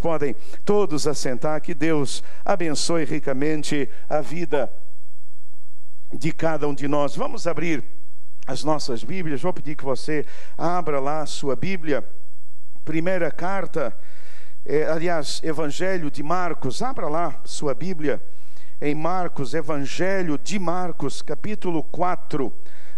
Podem todos assentar. Que Deus abençoe ricamente a vida de cada um de nós. Vamos abrir as nossas Bíblias. Vou pedir que você abra lá a sua Bíblia. Primeira carta, Evangelho de Marcos. Abra lá sua Bíblia em Marcos, Evangelho de Marcos, capítulo 4,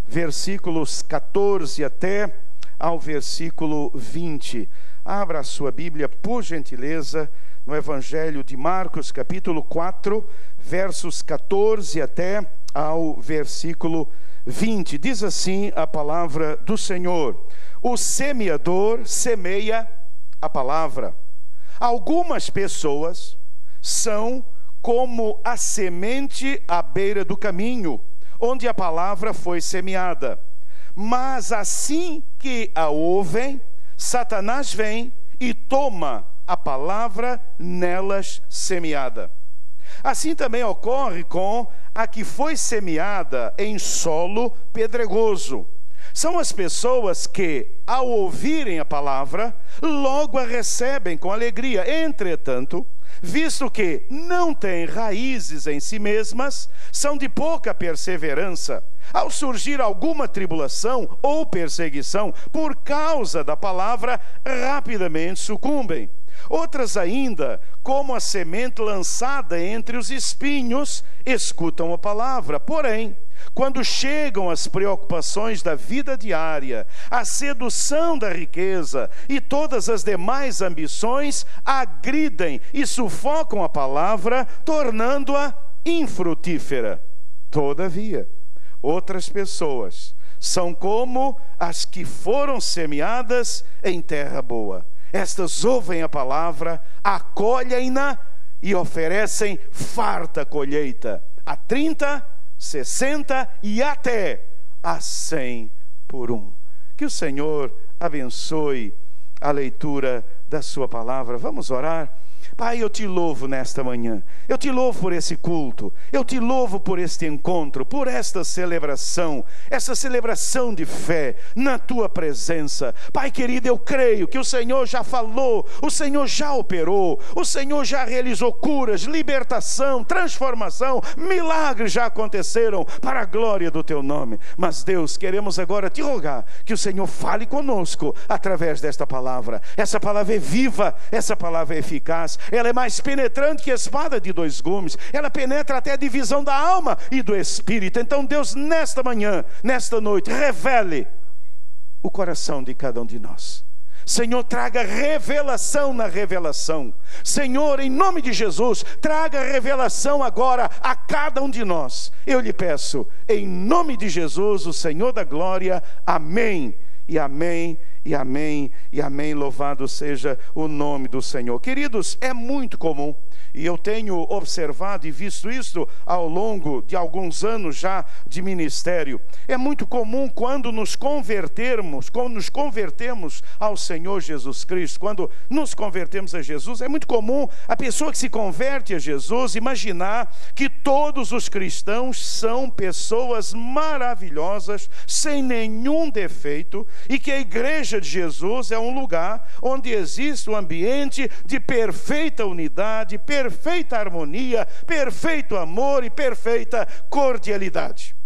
versículos 14 até ao versículo 20. Abra a sua Bíblia, por gentileza, no Evangelho de Marcos, capítulo 4, versos 14 até ao versículo 20. Diz assim a palavra do Senhor: o semeador semeia a palavra. Algumas pessoas são como a semente à beira do caminho, onde a palavra foi semeada. Mas assim que a ouvem, Satanás vem e toma a palavra nelas semeada. Assim também ocorre com a que foi semeada em solo pedregoso. São as pessoas que, ao ouvirem a palavra, logo a recebem com alegria. Entretanto, visto que não têm raízes em si mesmas, são de pouca perseverança. Ao surgir alguma tribulação ou perseguição por causa da palavra, rapidamente sucumbem. Outras ainda, como a semente lançada entre os espinhos, escutam a palavra. Porém, quando chegam as preocupações da vida diária, a sedução da riqueza e todas as demais ambições, agridem e sufocam a palavra, tornando-a infrutífera. Todavia, outras pessoas são como as que foram semeadas em terra boa. Estas ouvem a palavra, acolhem-na e oferecem farta colheita, a 30, 60 e até a 100 por um. Que o Senhor abençoe a leitura da sua palavra. Vamos orar? Pai, eu te louvo nesta manhã, eu te louvo por esse culto, eu te louvo por este encontro, por esta celebração, essa celebração de fé na tua presença. Pai querido, eu creio que o Senhor já falou, o Senhor já operou, o Senhor já realizou curas, libertação, transformação, milagres já aconteceram para a glória do teu nome. Mas Deus, queremos agora te rogar que o Senhor fale conosco através desta palavra. Essa palavra é viva, essa palavra é eficaz. Ela é mais penetrante que a espada de dois gumes. Ela penetra até a divisão da alma e do espírito. Então Deus, nesta manhã, nesta noite, revele o coração de cada um de nós. Senhor, traga revelação na revelação. Senhor, em nome de Jesus, traga revelação agora a cada um de nós. Eu lhe peço, em nome de Jesus, o Senhor da glória. Amém. E amém, e amém, e amém. Louvado seja o nome do Senhor. Queridos, é muito comum, e eu tenho observado e visto isso ao longo de alguns anos já de ministério. É muito comum quando nos convertemos ao Senhor Jesus Cristo, quando nos convertemos a Jesus, é muito comum a pessoa que se converte a Jesus imaginar que todos os cristãos são pessoas maravilhosas, sem nenhum defeito, e que a igreja de Jesus é um lugar onde existe um ambiente de perfeita unidade, perfeita harmonia, perfeito amor e perfeita cordialidade.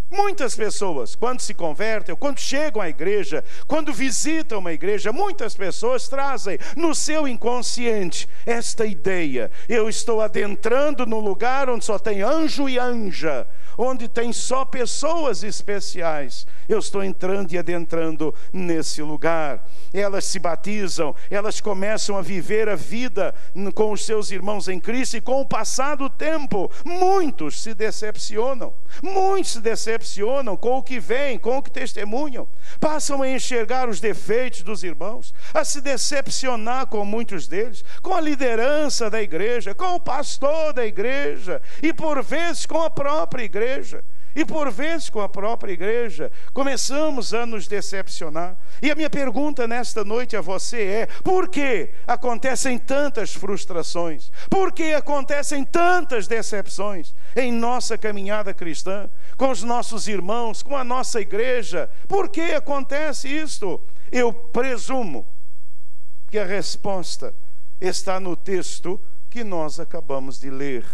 Muitas pessoas, quando se convertem, quando chegam à igreja, quando visitam uma igreja, muitas pessoas trazem no seu inconsciente esta ideia: eu estou adentrando num lugar onde só tem anjo e anja, onde tem só pessoas especiais. Eu estou entrando e adentrando nesse lugar. Elas se batizam, elas começam a viver a vida com os seus irmãos em Cristo, e com o passar do tempo, muitos se decepcionam. Muitos se decepcionam com o que veem, com o que testemunham. Passam a enxergar os defeitos dos irmãos, a se decepcionar com muitos deles, com a liderança da igreja, com o pastor da igreja, e por vezes com a própria igreja. E por vezes com a própria igreja começamos a nos decepcionar. E a minha pergunta nesta noite a você é: por que acontecem tantas frustrações? Por que acontecem tantas decepções em nossa caminhada cristã, com os nossos irmãos, com a nossa igreja? Por que acontece isto? Eu presumo que a resposta está no texto que nós acabamos de ler.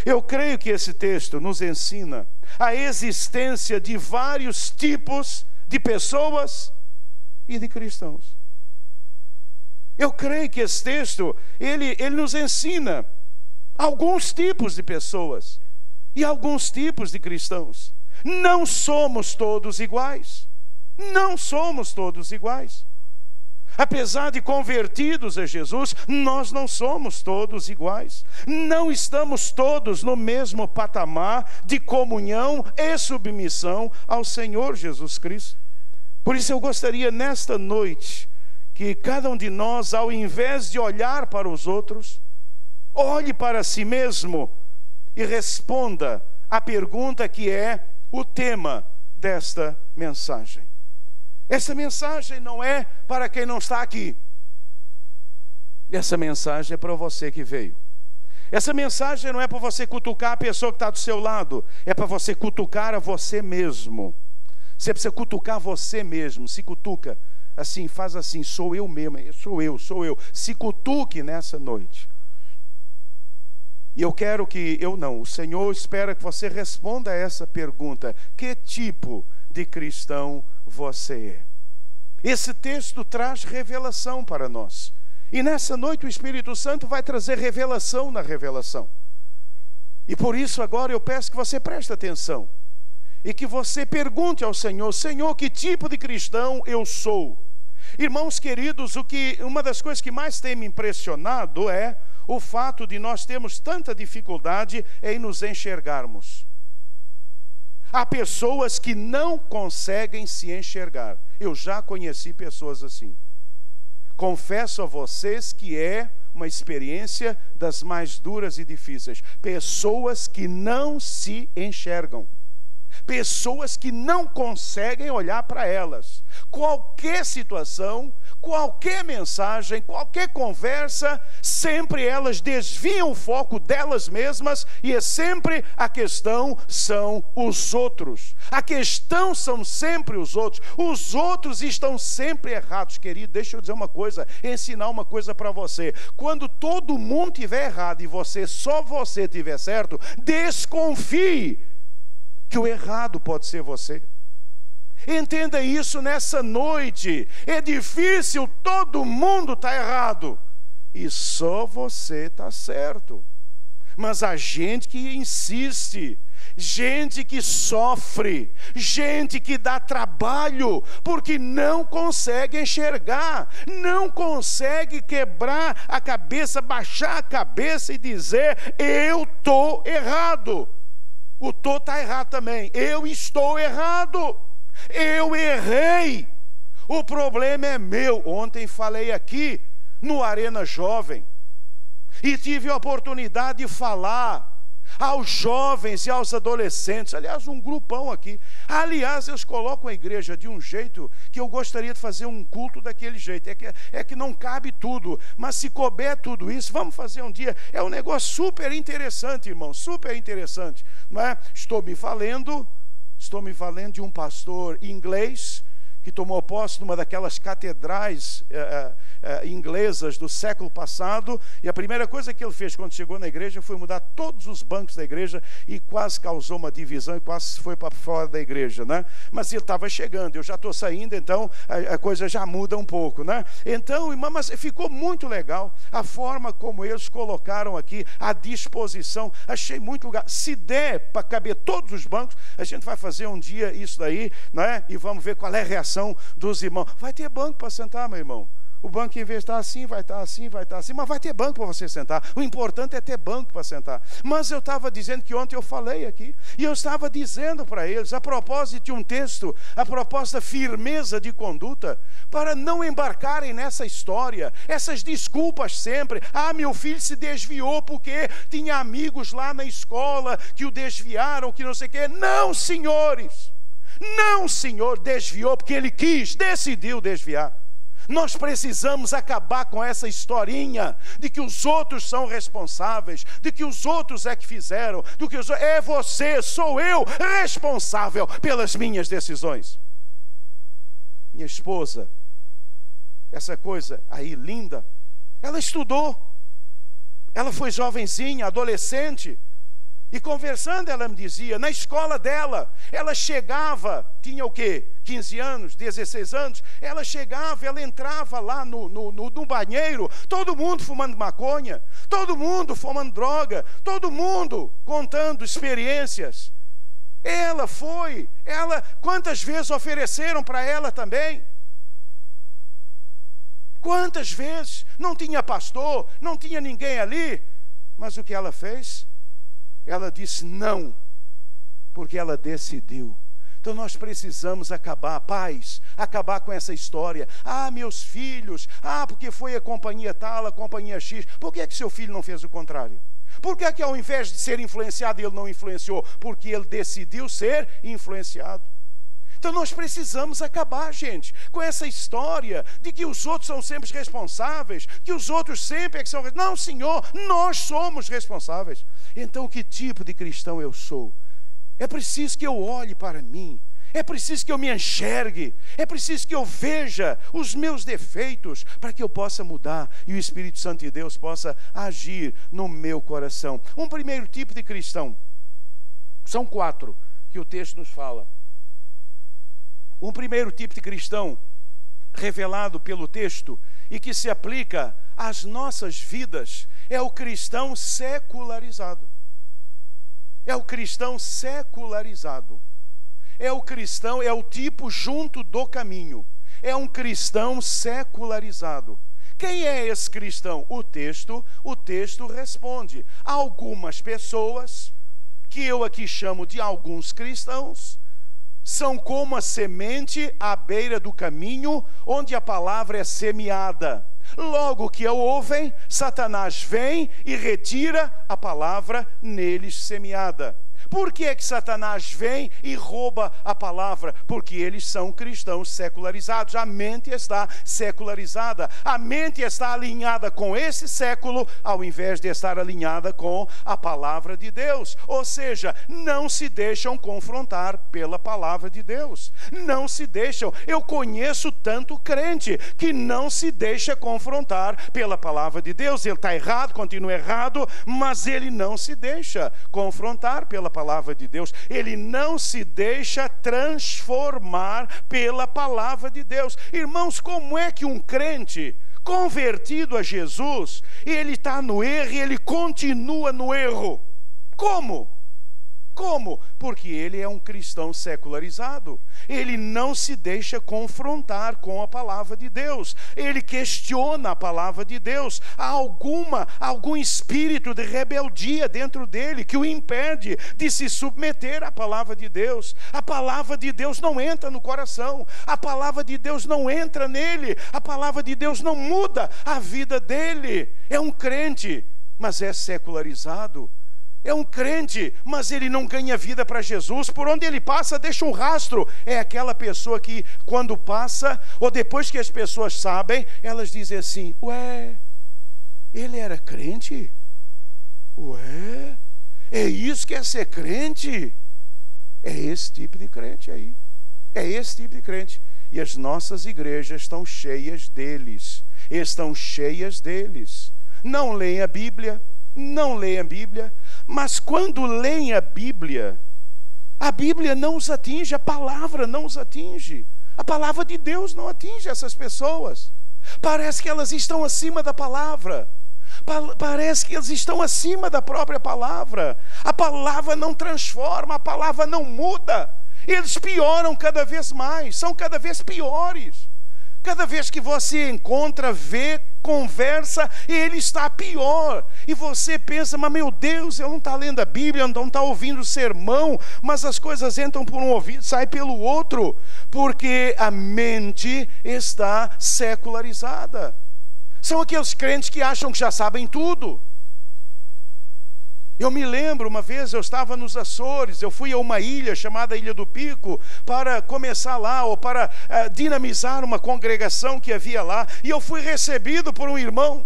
Eu creio que esse texto nos ensina a existência de vários tipos de pessoas e de cristãos. Eu creio que esse texto, ele nos ensina alguns tipos de pessoas e alguns tipos de cristãos. Não somos todos iguais. Não somos todos iguais. Apesar de convertidos a Jesus, nós não somos todos iguais. Não estamos todos no mesmo patamar de comunhão e submissão ao Senhor Jesus Cristo. Por isso eu gostaria nesta noite que cada um de nós, ao invés de olhar para os outros, olhe para si mesmo e responda a pergunta que é o tema desta mensagem. Essa mensagem não é para quem não está aqui. Essa mensagem é para você que veio. Essa mensagem não é para você cutucar a pessoa que está do seu lado. É para você cutucar a você mesmo. Você precisa cutucar você mesmo. Se cutuca assim, faz assim, sou eu mesmo. Sou eu. Se cutuque nessa noite. E eu quero que, o Senhor espera que você responda a essa pergunta. Que tipo de cristão você é? Esse texto traz revelação para nós. E nessa noite o Espírito Santo vai trazer revelação na revelação. E por isso agora eu peço que você preste atenção. E que você pergunte ao Senhor: Senhor, que tipo de cristão eu sou? Irmãos queridos, uma das coisas que mais tem me impressionado é o fato de nós termos tanta dificuldade em nos enxergarmos. Há pessoas que não conseguem se enxergar. Eu já conheci pessoas assim. Confesso a vocês que é uma experiência das mais duras e difíceis. Pessoas que não se enxergam. Pessoas que não conseguem olhar para elas. Qualquer situação, qualquer mensagem, qualquer conversa, sempre elas desviam o foco delas mesmas e é sempre a questão são os outros. A questão são sempre os outros. Os outros estão sempre errados. Querido, deixa eu dizer uma coisa, ensinar uma coisa para você. Quando todo mundo estiver errado e só você estiver certo, desconfie que o errado pode ser você. Entenda isso nessa noite. É difícil, todo mundo está errado e só você está certo. Mas a gente que insiste, gente que sofre, gente que dá trabalho, porque não consegue enxergar, não consegue quebrar a cabeça, baixar a cabeça e dizer: eu estou errado. O tô está errado também. Eu estou errado. Eu errei. O problema é meu. Ontem falei aqui no Arena Jovem e tive a oportunidade de falar aos jovens e aos adolescentes. Aliás, um grupão aqui. Aliás, eles colocam a igreja de um jeito que eu gostaria de fazer um culto daquele jeito. É que não cabe tudo. Mas se couber tudo isso, vamos fazer um dia. É um negócio super interessante, irmão. Super interessante. Não é? Estou me valendo de um pastor inglês que tomou posse numa daquelas catedrais inglesas do século passado, e a primeira coisa que ele fez quando chegou na igreja foi mudar todos os bancos da igreja e quase causou uma divisão e quase foi para fora da igreja, né? Mas ele estava chegando, eu já estou saindo, então a coisa já muda um pouco, né? Então, mas ficou muito legal a forma como eles colocaram aqui à disposição. Achei muito legal. Se der para caber todos os bancos, a gente vai fazer um dia isso daí, né? E vamos ver qual é a reação dos irmãos. Vai ter banco para sentar, meu irmão. O banco, em vez de estar assim, vai estar assim, vai estar assim, mas vai ter banco para você sentar. O importante é ter banco para sentar. Mas eu estava dizendo que ontem eu falei aqui, e eu estava dizendo para eles, a propósito de um texto, a propósito da firmeza de conduta, para não embarcarem nessa história, essas desculpas sempre. Ah, meu filho se desviou porque tinha amigos lá na escola que o desviaram, que não sei o quê. Não, senhores! Não, senhor, desviou porque ele quis, decidiu desviar. Nós precisamos acabar com essa historinha de que os outros são responsáveis, de que os outros é que fizeram, do que é você, sou eu responsável pelas minhas decisões. Minha esposa, essa coisa aí linda, Ela estudou. Ela foi jovenzinha, adolescente. E conversando, ela me dizia, na escola dela, ela chegava, tinha o quê? 15 anos, 16 anos, ela chegava, ela entrava lá no banheiro, todo mundo fumando maconha, todo mundo fumando droga, todo mundo contando experiências. Quantas vezes ofereceram para ela também? Quantas vezes? Não tinha pastor, não tinha ninguém ali, mas o que ela fez? Ela disse não, porque ela decidiu. Então nós precisamos acabar, pais, acabar com essa história. Ah, meus filhos, porque foi a companhia tal, a companhia X. Por que seu filho não fez o contrário? Por que ao invés de ser influenciado, ele não influenciou? Porque ele decidiu ser influenciado. Então nós precisamos acabar, gente, com essa história de que os outros são sempre responsáveis, que os outros sempre é que são responsáveis. Não, Senhor, nós somos responsáveis. Então que tipo de cristão eu sou? É preciso que eu olhe para mim, é preciso que eu me enxergue, é preciso que eu veja os meus defeitos para que eu possa mudar e o Espírito Santo de Deus possa agir no meu coração. Um primeiro tipo de cristão, são 4 que o texto nos fala. Um primeiro tipo de cristão revelado pelo texto e que se aplica às nossas vidas é o cristão secularizado. É o cristão secularizado. É o cristão, é o tipo junto do caminho. É um cristão secularizado. Quem é esse cristão? O texto responde. Algumas pessoas, que eu aqui chamo de alguns cristãos, são como a semente à beira do caminho, onde a palavra é semeada. Logo que a ouvem, Satanás vem e retira a palavra neles semeada. Por que é que Satanás vem e rouba a palavra? Porque eles são cristãos secularizados. A mente está secularizada. A mente está alinhada com esse século, ao invés de estar alinhada com a palavra de Deus. Ou seja, não se deixam confrontar pela palavra de Deus. Não se deixam. Eu conheço tanto crente que não se deixa confrontar pela palavra de Deus. Ele está errado, continua errado, mas ele não se deixa confrontar pela palavra de Deus. Ele não se deixa transformar pela palavra de Deus. Irmãos, como é que um crente convertido a Jesus, ele está no erro e ele continua no erro? Como? Como? Porque ele é um cristão secularizado. Ele não se deixa confrontar com a palavra de Deus. Ele questiona a palavra de Deus. Há algum espírito de rebeldia dentro dele que o impede de se submeter à palavra de Deus. A palavra de Deus não entra no coração. A palavra de Deus não entra nele. A palavra de Deus não muda a vida dele. É um crente, mas é secularizado. É um crente, mas ele não ganha vida para Jesus. Por onde ele passa, deixa um rastro. É aquela pessoa que, quando passa, ou depois que as pessoas sabem, elas dizem assim: ué, ele era crente? Ué, é isso que é ser crente? É esse tipo de crente aí. É esse tipo de crente. E as nossas igrejas estão cheias deles. Estão cheias deles. Não leem a Bíblia. Não leem a Bíblia. Mas quando leem a Bíblia não os atinge, a palavra não os atinge. A palavra de Deus não atinge essas pessoas. Parece que elas estão acima da palavra. Parece que eles estão acima da própria palavra. A palavra não transforma, a palavra não muda. Eles pioram cada vez mais, são cada vez piores. Cada vez que você encontra, vê, conversa, ele está pior. E você pensa: mas meu Deus, ele não está lendo a Bíblia, não está ouvindo o sermão, mas as coisas entram por um ouvido, saem pelo outro, porque a mente está secularizada. São aqueles crentes que acham que já sabem tudo. Eu me lembro, uma vez eu estava nos Açores, eu fui a uma ilha chamada Ilha do Pico para começar lá, ou para dinamizar uma congregação que havia lá, e eu fui recebido por um irmão,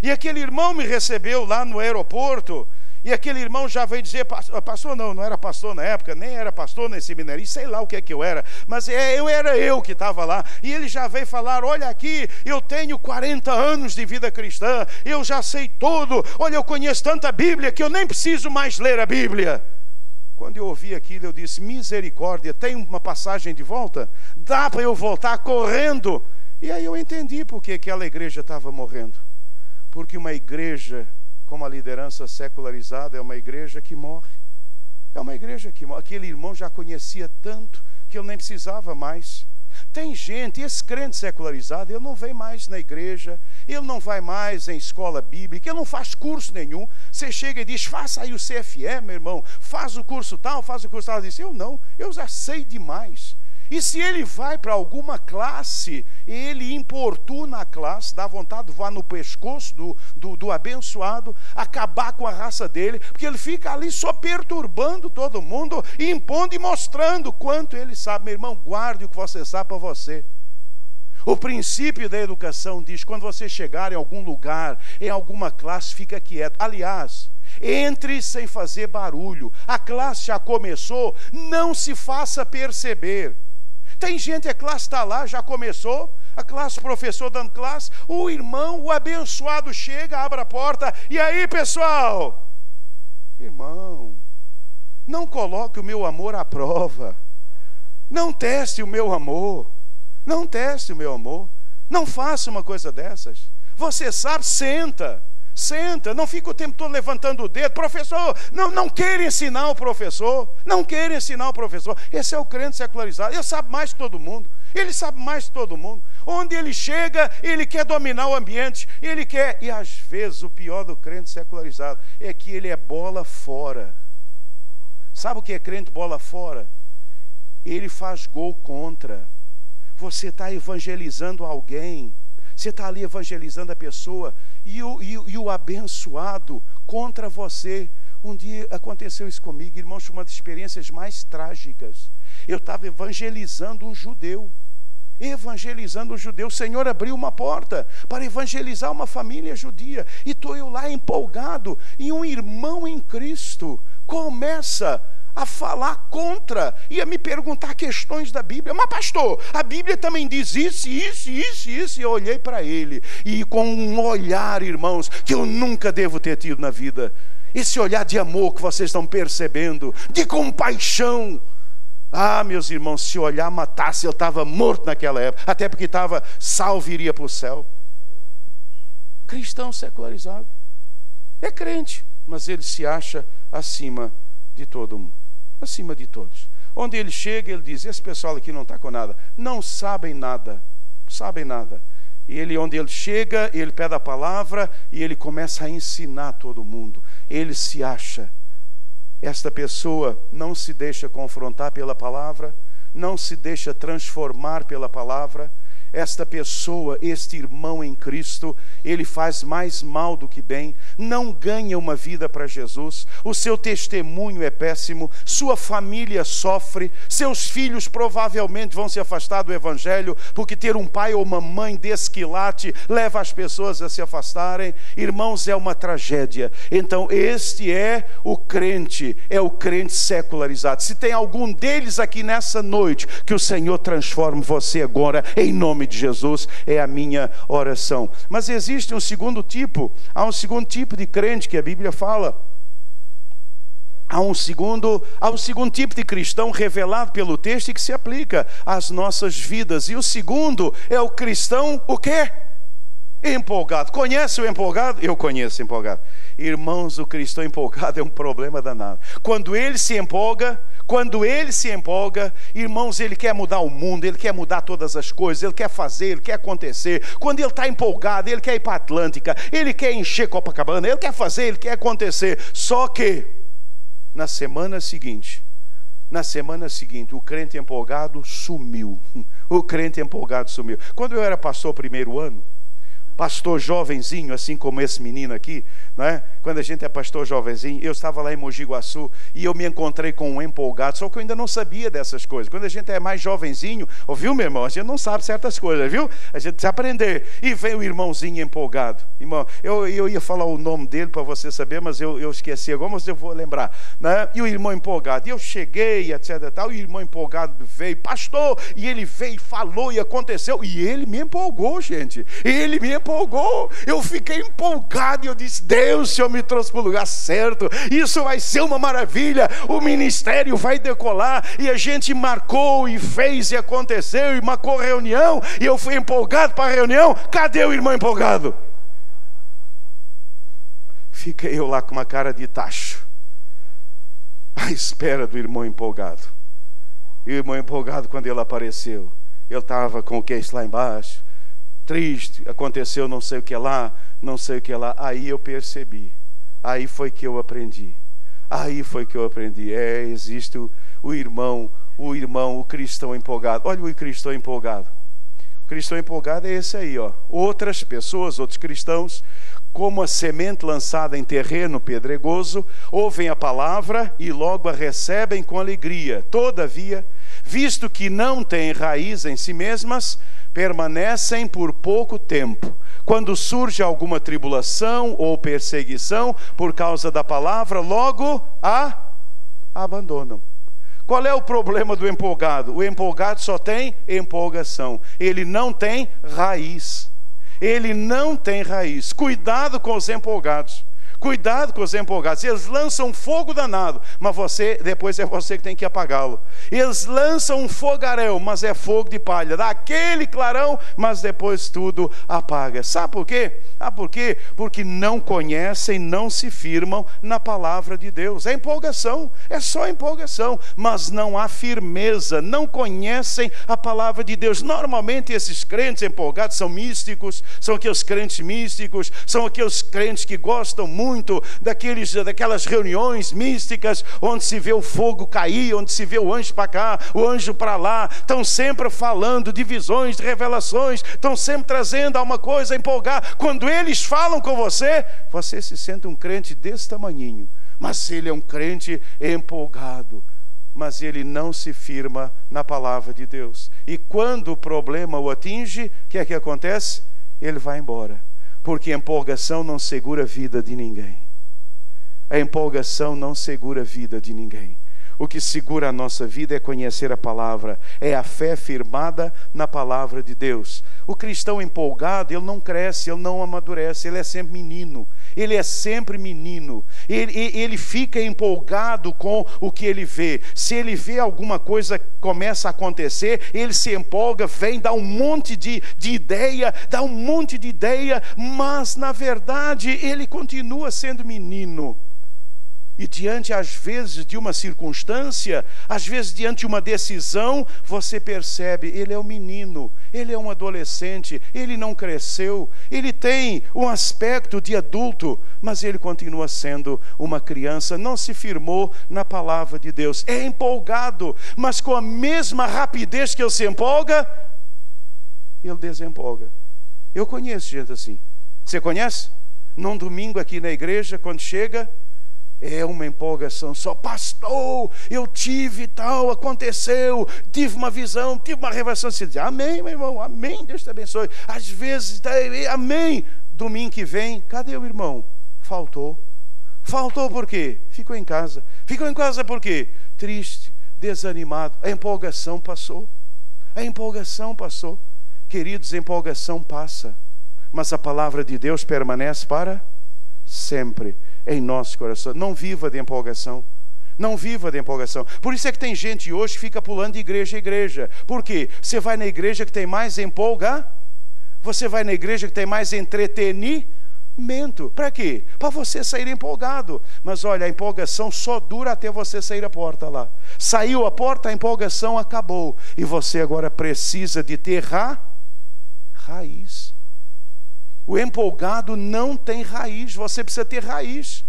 e aquele irmão me recebeu lá no aeroporto, E aquele irmão já veio dizer, pastor não era pastor na época, nem era pastor nem seminarista, sei lá o que é que eu era, mas era eu que estava lá. E ele já veio falar, olha aqui, eu tenho 40 anos de vida cristã, eu já sei tudo, olha, eu conheço tanta Bíblia que eu nem preciso mais ler a Bíblia. Quando eu ouvi aquilo, eu disse, misericórdia, tem uma passagem de volta? Dá para eu voltar correndo? E aí eu entendi por que aquela igreja estava morrendo. Porque uma igreja com uma liderança secularizada é uma igreja que morre. É uma igreja que morre. Aquele irmão já conhecia tanto que eu nem precisava mais. Tem gente, esse crente secularizado, ele não vem mais na igreja, ele não vai mais em escola bíblica, ele não faz curso nenhum. Você chega e diz, faça aí o CFE, meu irmão, faz o curso tal, faz o curso tal. Ele diz, eu não, eu já sei demais. E se ele vai para alguma classe, ele importuna a classe, dá vontade de voar no pescoço do abençoado, acabar com a raça dele, porque ele fica ali só perturbando todo mundo, impondo e mostrando quanto ele sabe. Meu irmão, guarde o que você sabe para você. O princípio da educação diz, quando você chegar em algum lugar, em alguma classe, fica quieto. Aliás, entre sem fazer barulho. A classe já começou, não se faça perceber. Tem gente, a classe está lá, já começou, a classe, o professor dando classe, o irmão, o abençoado chega, abre a porta, e aí pessoal? Irmão, não coloque o meu amor à prova, não teste o meu amor, não teste o meu amor, não faça uma coisa dessas. Você sabe, senta, não fica o tempo todo levantando o dedo. Professor, não queira ensinar o professor, não queira ensinar o professor. Esse é o crente secularizado, ele sabe mais que todo mundo, ele sabe mais que todo mundo. Onde ele chega, ele quer dominar o ambiente, ele quer, e às vezes o pior do crente secularizado é que ele é bola fora. Sabe o que é crente bola fora? Ele faz gol contra. Você está evangelizando alguém, você está ali evangelizando a pessoa, e o abençoado contra você. Um dia aconteceu isso comigo, irmãos, uma das experiências mais trágicas. Eu estava evangelizando um judeu. O Senhor abriu uma porta para evangelizar uma família judia. E estou eu lá empolgado, e um irmão em Cristo começa a falar contra e a me perguntar questões da Bíblia. Mas pastor, a Bíblia também diz isso. E eu olhei para ele, e com um olhar, irmãos, que eu nunca devo ter tido na vida, esse olhar de amor que vocês estão percebendo, de compaixão. Ah, meus irmãos, se olhar matasse, eu estava morto naquela época, até porque estava salvo e iria para o céu. Cristão secularizado, é crente, mas ele se acha acima de todo mundo, acima de todos. Onde ele chega, ele diz, esse pessoal aqui não está com nada, não sabem nada. E ele, onde ele chega, ele pede a palavra e ele começa a ensinar todo mundo. Ele se acha. Esta pessoa não se deixa confrontar pela palavra, não se deixa transformar pela palavra. Esta pessoa, este irmão em Cristo, ele faz mais mal do que bem, não ganha uma vida para Jesus, o seu testemunho é péssimo, sua família sofre, seus filhos provavelmente vão se afastar do Evangelho, porque ter um pai ou uma mãe desquilate leva as pessoas a se afastarem. Irmãos, é uma tragédia. Então este é o crente secularizado. Se tem algum deles aqui nessa noite, que o Senhor transforme você agora, em nome de Jesus, é a minha oração. Mas existe um segundo tipo, há um segundo tipo de crente que a Bíblia fala. Há um segundo tipo de cristão revelado pelo texto e que se aplica às nossas vidas. E o segundo é o cristão, o quê? Empolgado. Conhece o empolgado? Eu conheço o empolgado. Irmãos, o cristão empolgado é um problema danado. Quando ele se empolga, irmãos, ele quer mudar o mundo, ele quer mudar todas as coisas, ele quer fazer, ele quer acontecer. Quando ele está empolgado, ele quer ir para a Atlântica, ele quer encher Copacabana, ele quer fazer, ele quer acontecer. Só que, na semana seguinte, o crente empolgado sumiu. Quando eu era pastor primeiro ano, pastor jovenzinho, assim como esse menino aqui, não é? Quando a gente é pastor jovenzinho, eu estava lá em Mogi Guaçu e eu me encontrei com um empolgado, só que eu ainda não sabia dessas coisas. Quando a gente é mais jovenzinho, ouviu, meu irmão? A gente não sabe certas coisas, viu? A gente precisa aprender. E vem o irmãozinho empolgado. Irmão, eu ia falar o nome dele para você saber, mas eu esqueci agora, mas eu vou lembrar, né? E o irmão empolgado. E eu cheguei, etc. Tal, e o irmão empolgado veio, pastor, e ele veio, falou e aconteceu. E ele me empolgou, gente. Ele me empolgou. Eu fiquei empolgado e eu disse, Deus, o Senhor me trouxe para o lugar certo. Isso vai ser uma maravilha. O ministério vai decolar. E a gente marcou e fez e aconteceu e marcou reunião. E eu fui empolgado para a reunião. Cadê o irmão empolgado? Fiquei eu lá com uma cara de tacho, à espera do irmão empolgado. E o irmão empolgado, quando ele apareceu, ele estava com o queixo lá embaixo, triste, aconteceu não sei o que lá, não sei o que lá. Aí eu percebi, aí foi que eu aprendi. Existe o irmão, o cristão empolgado. Olha o cristão empolgado. O cristão empolgado é esse aí, ó. Outras pessoas, outros cristãos, como a semente lançada em terreno pedregoso, ouvem a palavra e logo a recebem com alegria. Todavia, visto que não têm raiz em si mesmas, permanecem por pouco tempo. Quando surge alguma tribulação ou perseguição por causa da palavra, logo a abandonam. Qual é o problema do empolgado? O empolgado só tem empolgação. Ele não tem raiz. Ele não tem raiz. Cuidado com os empolgados. Cuidado com os empolgados. Eles lançam um fogo danado, mas depois é você que tem que apagá-lo. Eles lançam um fogaréu, mas é fogo de palha. Dá aquele clarão, mas depois tudo apaga. Sabe por quê? Por quê? Porque não conhecem, não se firmam na palavra de Deus. É empolgação, é só empolgação, mas não há firmeza, não conhecem a palavra de Deus. Normalmente esses crentes empolgados são místicos, são aqueles crentes místicos, são aqueles crentes que gostam muito daquelas reuniões místicas, onde se vê o fogo cair, onde se vê o anjo para cá, o anjo para lá. Estão sempre falando de visões, de revelações, estão sempre trazendo alguma coisa a empolgar. Quando eles falam com você, você se sente um crente desse tamanhinho, mas ele é um crente empolgado, mas ele não se firma na palavra de Deus. E quando o problema o atinge, o que é que acontece? Ele vai embora. Porque a empolgação não segura a vida de ninguém. A empolgação não segura a vida de ninguém. O que segura a nossa vida é conhecer a palavra, é a fé firmada na palavra de Deus. O cristão empolgado, ele não cresce, ele não amadurece, ele é sempre menino. Ele é sempre menino. Ele fica empolgado com o que ele vê. Se ele vê alguma coisa que começa a acontecer, ele se empolga, vem, dá um monte de ideia, mas na verdade ele continua sendo menino. E diante, às vezes, de uma circunstância, às vezes diante de uma decisão, você percebe, ele é um menino, ele é um adolescente, ele não cresceu, ele tem um aspecto de adulto, mas ele continua sendo uma criança, não se firmou na palavra de Deus. É empolgado, mas com a mesma rapidez que ele se empolga, ele desempolga. Eu conheço gente assim. Você conhece? Num domingo aqui na igreja, quando chega, é uma empolgação só. Pastor, eu tive tal, aconteceu, tive uma visão, tive uma revelação. Você diz, amém, meu irmão, amém, Deus te abençoe. Às vezes, amém. Domingo que vem, cadê o irmão? Faltou. Faltou por quê? Ficou em casa. Ficou em casa por quê? Triste, desanimado. A empolgação passou. A empolgação passou. Queridos, a empolgação passa, mas a palavra de Deus permanece para sempre em nosso coração. Não viva de empolgação. Não viva de empolgação. Por isso é que tem gente hoje que fica pulando de igreja em igreja. Por quê? Você vai na igreja que tem mais você vai na igreja que tem mais entretenimento. Para quê? Para você sair empolgado. Mas olha, a empolgação só dura até você sair a porta lá. Saiu a porta, a empolgação acabou. E você agora precisa de ter raiz. O empolgado não tem raiz, você precisa ter raiz.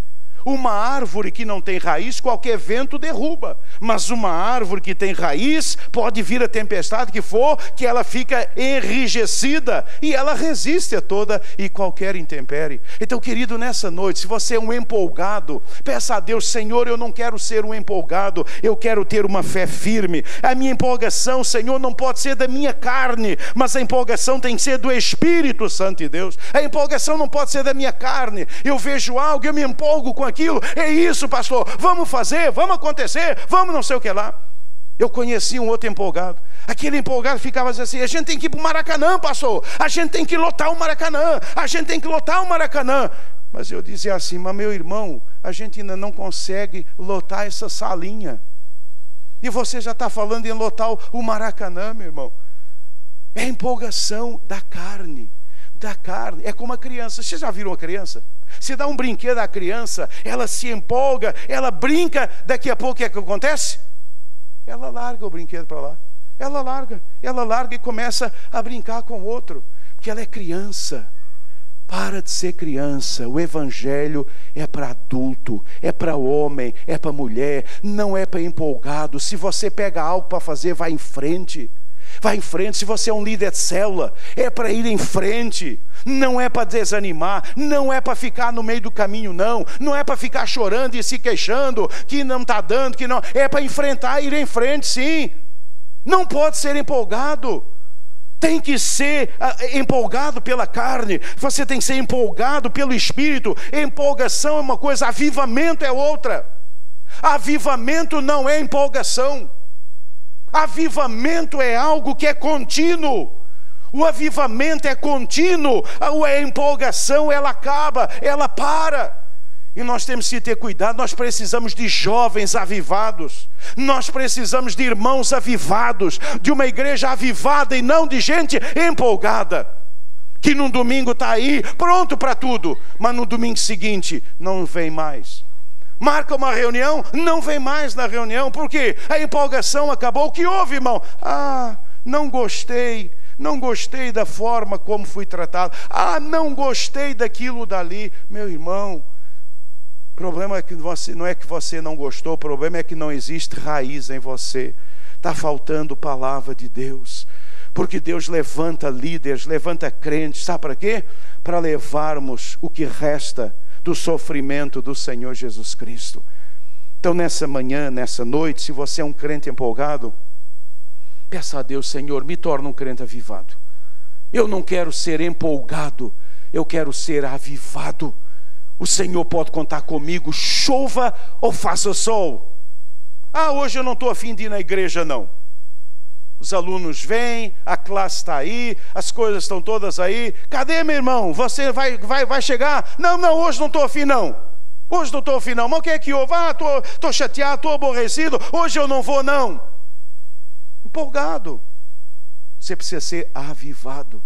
Uma árvore que não tem raiz, qualquer vento derruba. Mas uma árvore que tem raiz, pode vir a tempestade que for, que ela fica enrijecida e ela resiste a toda e qualquer intempérie. Então, querido, nessa noite, se você é um empolgado, peça a Deus: Senhor, eu não quero ser um empolgado, eu quero ter uma fé firme. A minha empolgação, Senhor, não pode ser da minha carne, mas a empolgação tem que ser do Espírito Santo de Deus. A empolgação não pode ser da minha carne. Eu vejo algo, eu me empolgo com aquilo. É isso, pastor, vamos fazer, vamos acontecer, vamos não sei o que lá. Eu conheci um outro empolgado. Aquele empolgado ficava assim: a gente tem que ir para o Maracanã, pastor, a gente tem que lotar o Maracanã, a gente tem que lotar o Maracanã. Mas eu dizia assim: mas meu irmão, a gente ainda não consegue lotar essa salinha, e você já está falando em lotar o Maracanã, meu irmão. É a empolgação da carne. Da carne. É como a criança. Vocês já viram a criança? Se dá um brinquedo à criança, ela se empolga, ela brinca, daqui a pouco o que é que acontece? Ela larga o brinquedo para lá. Ela larga e começa a brincar com o outro, porque ela é criança. Para de ser criança. O evangelho é para adulto, é para homem, é para mulher, não é para empolgado. Se você pega algo para fazer, vai em frente. Vai em frente. Se você é um líder de célula, é para ir em frente. Não é para desanimar, não é para ficar no meio do caminho, não é para ficar chorando e se queixando que não está dando, que não. É para enfrentar e ir em frente, sim. Não pode ser empolgado. Tem que ser empolgado pela carne. Você tem que ser empolgado pelo Espírito. Empolgação é uma coisa, avivamento é outra. Avivamento não é empolgação. Avivamento é algo que é contínuo. O avivamento é contínuo. A empolgação, ela acaba, ela para. E nós temos que ter cuidado. Nós precisamos de jovens avivados. Nós precisamos de irmãos avivados, de uma igreja avivada e não de gente empolgada, que num domingo está aí pronto para tudo, mas no domingo seguinte não vem mais. Marca uma reunião, não vem mais na reunião. Por quê? A empolgação acabou. O que houve, irmão? Não gostei da forma como fui tratado. Não gostei daquilo dali. Meu irmão, o problema é que não é que você não gostou, o problema é que não existe raiz em você. Está faltando palavra de Deus. Porque Deus levanta líderes, levanta crentes, sabe para quê? Para levarmos o que resta do sofrimento do Senhor Jesus Cristo. Então, nessa manhã, nessa noite, se você é um crente empolgado, peça a Deus: Senhor, me torna um crente avivado. Eu não quero ser empolgado, eu quero ser avivado. O Senhor pode contar comigo, chova ou faça sol. Hoje eu não estou a fim de ir na igreja, não. Os alunos vêm, a classe está aí, as coisas estão todas aí. Cadê, meu irmão? Você vai chegar? Não, hoje não estou a fim, não. Hoje não estou a fim, não. Mas o que é que houve? Estou chateado, estou aborrecido. Hoje eu não vou, não. Empolgado. Você precisa ser avivado.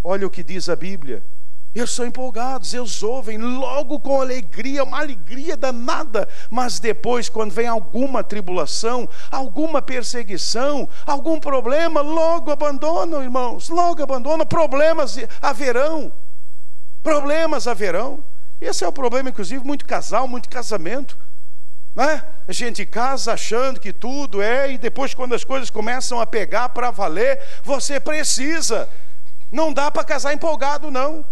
Olha o que diz a Bíblia. Eles são empolgados, eles ouvem logo com alegria, uma alegria danada. Mas depois, quando vem alguma tribulação, alguma perseguição, algum problema, logo abandonam, irmãos. Logo abandonam. Problemas haverão. Esse é o problema, inclusive, muito casal, muito casamento, né? A gente casa achando que tudo e depois, quando as coisas começam a pegar para valer, você precisa. Não dá para casar empolgado, não.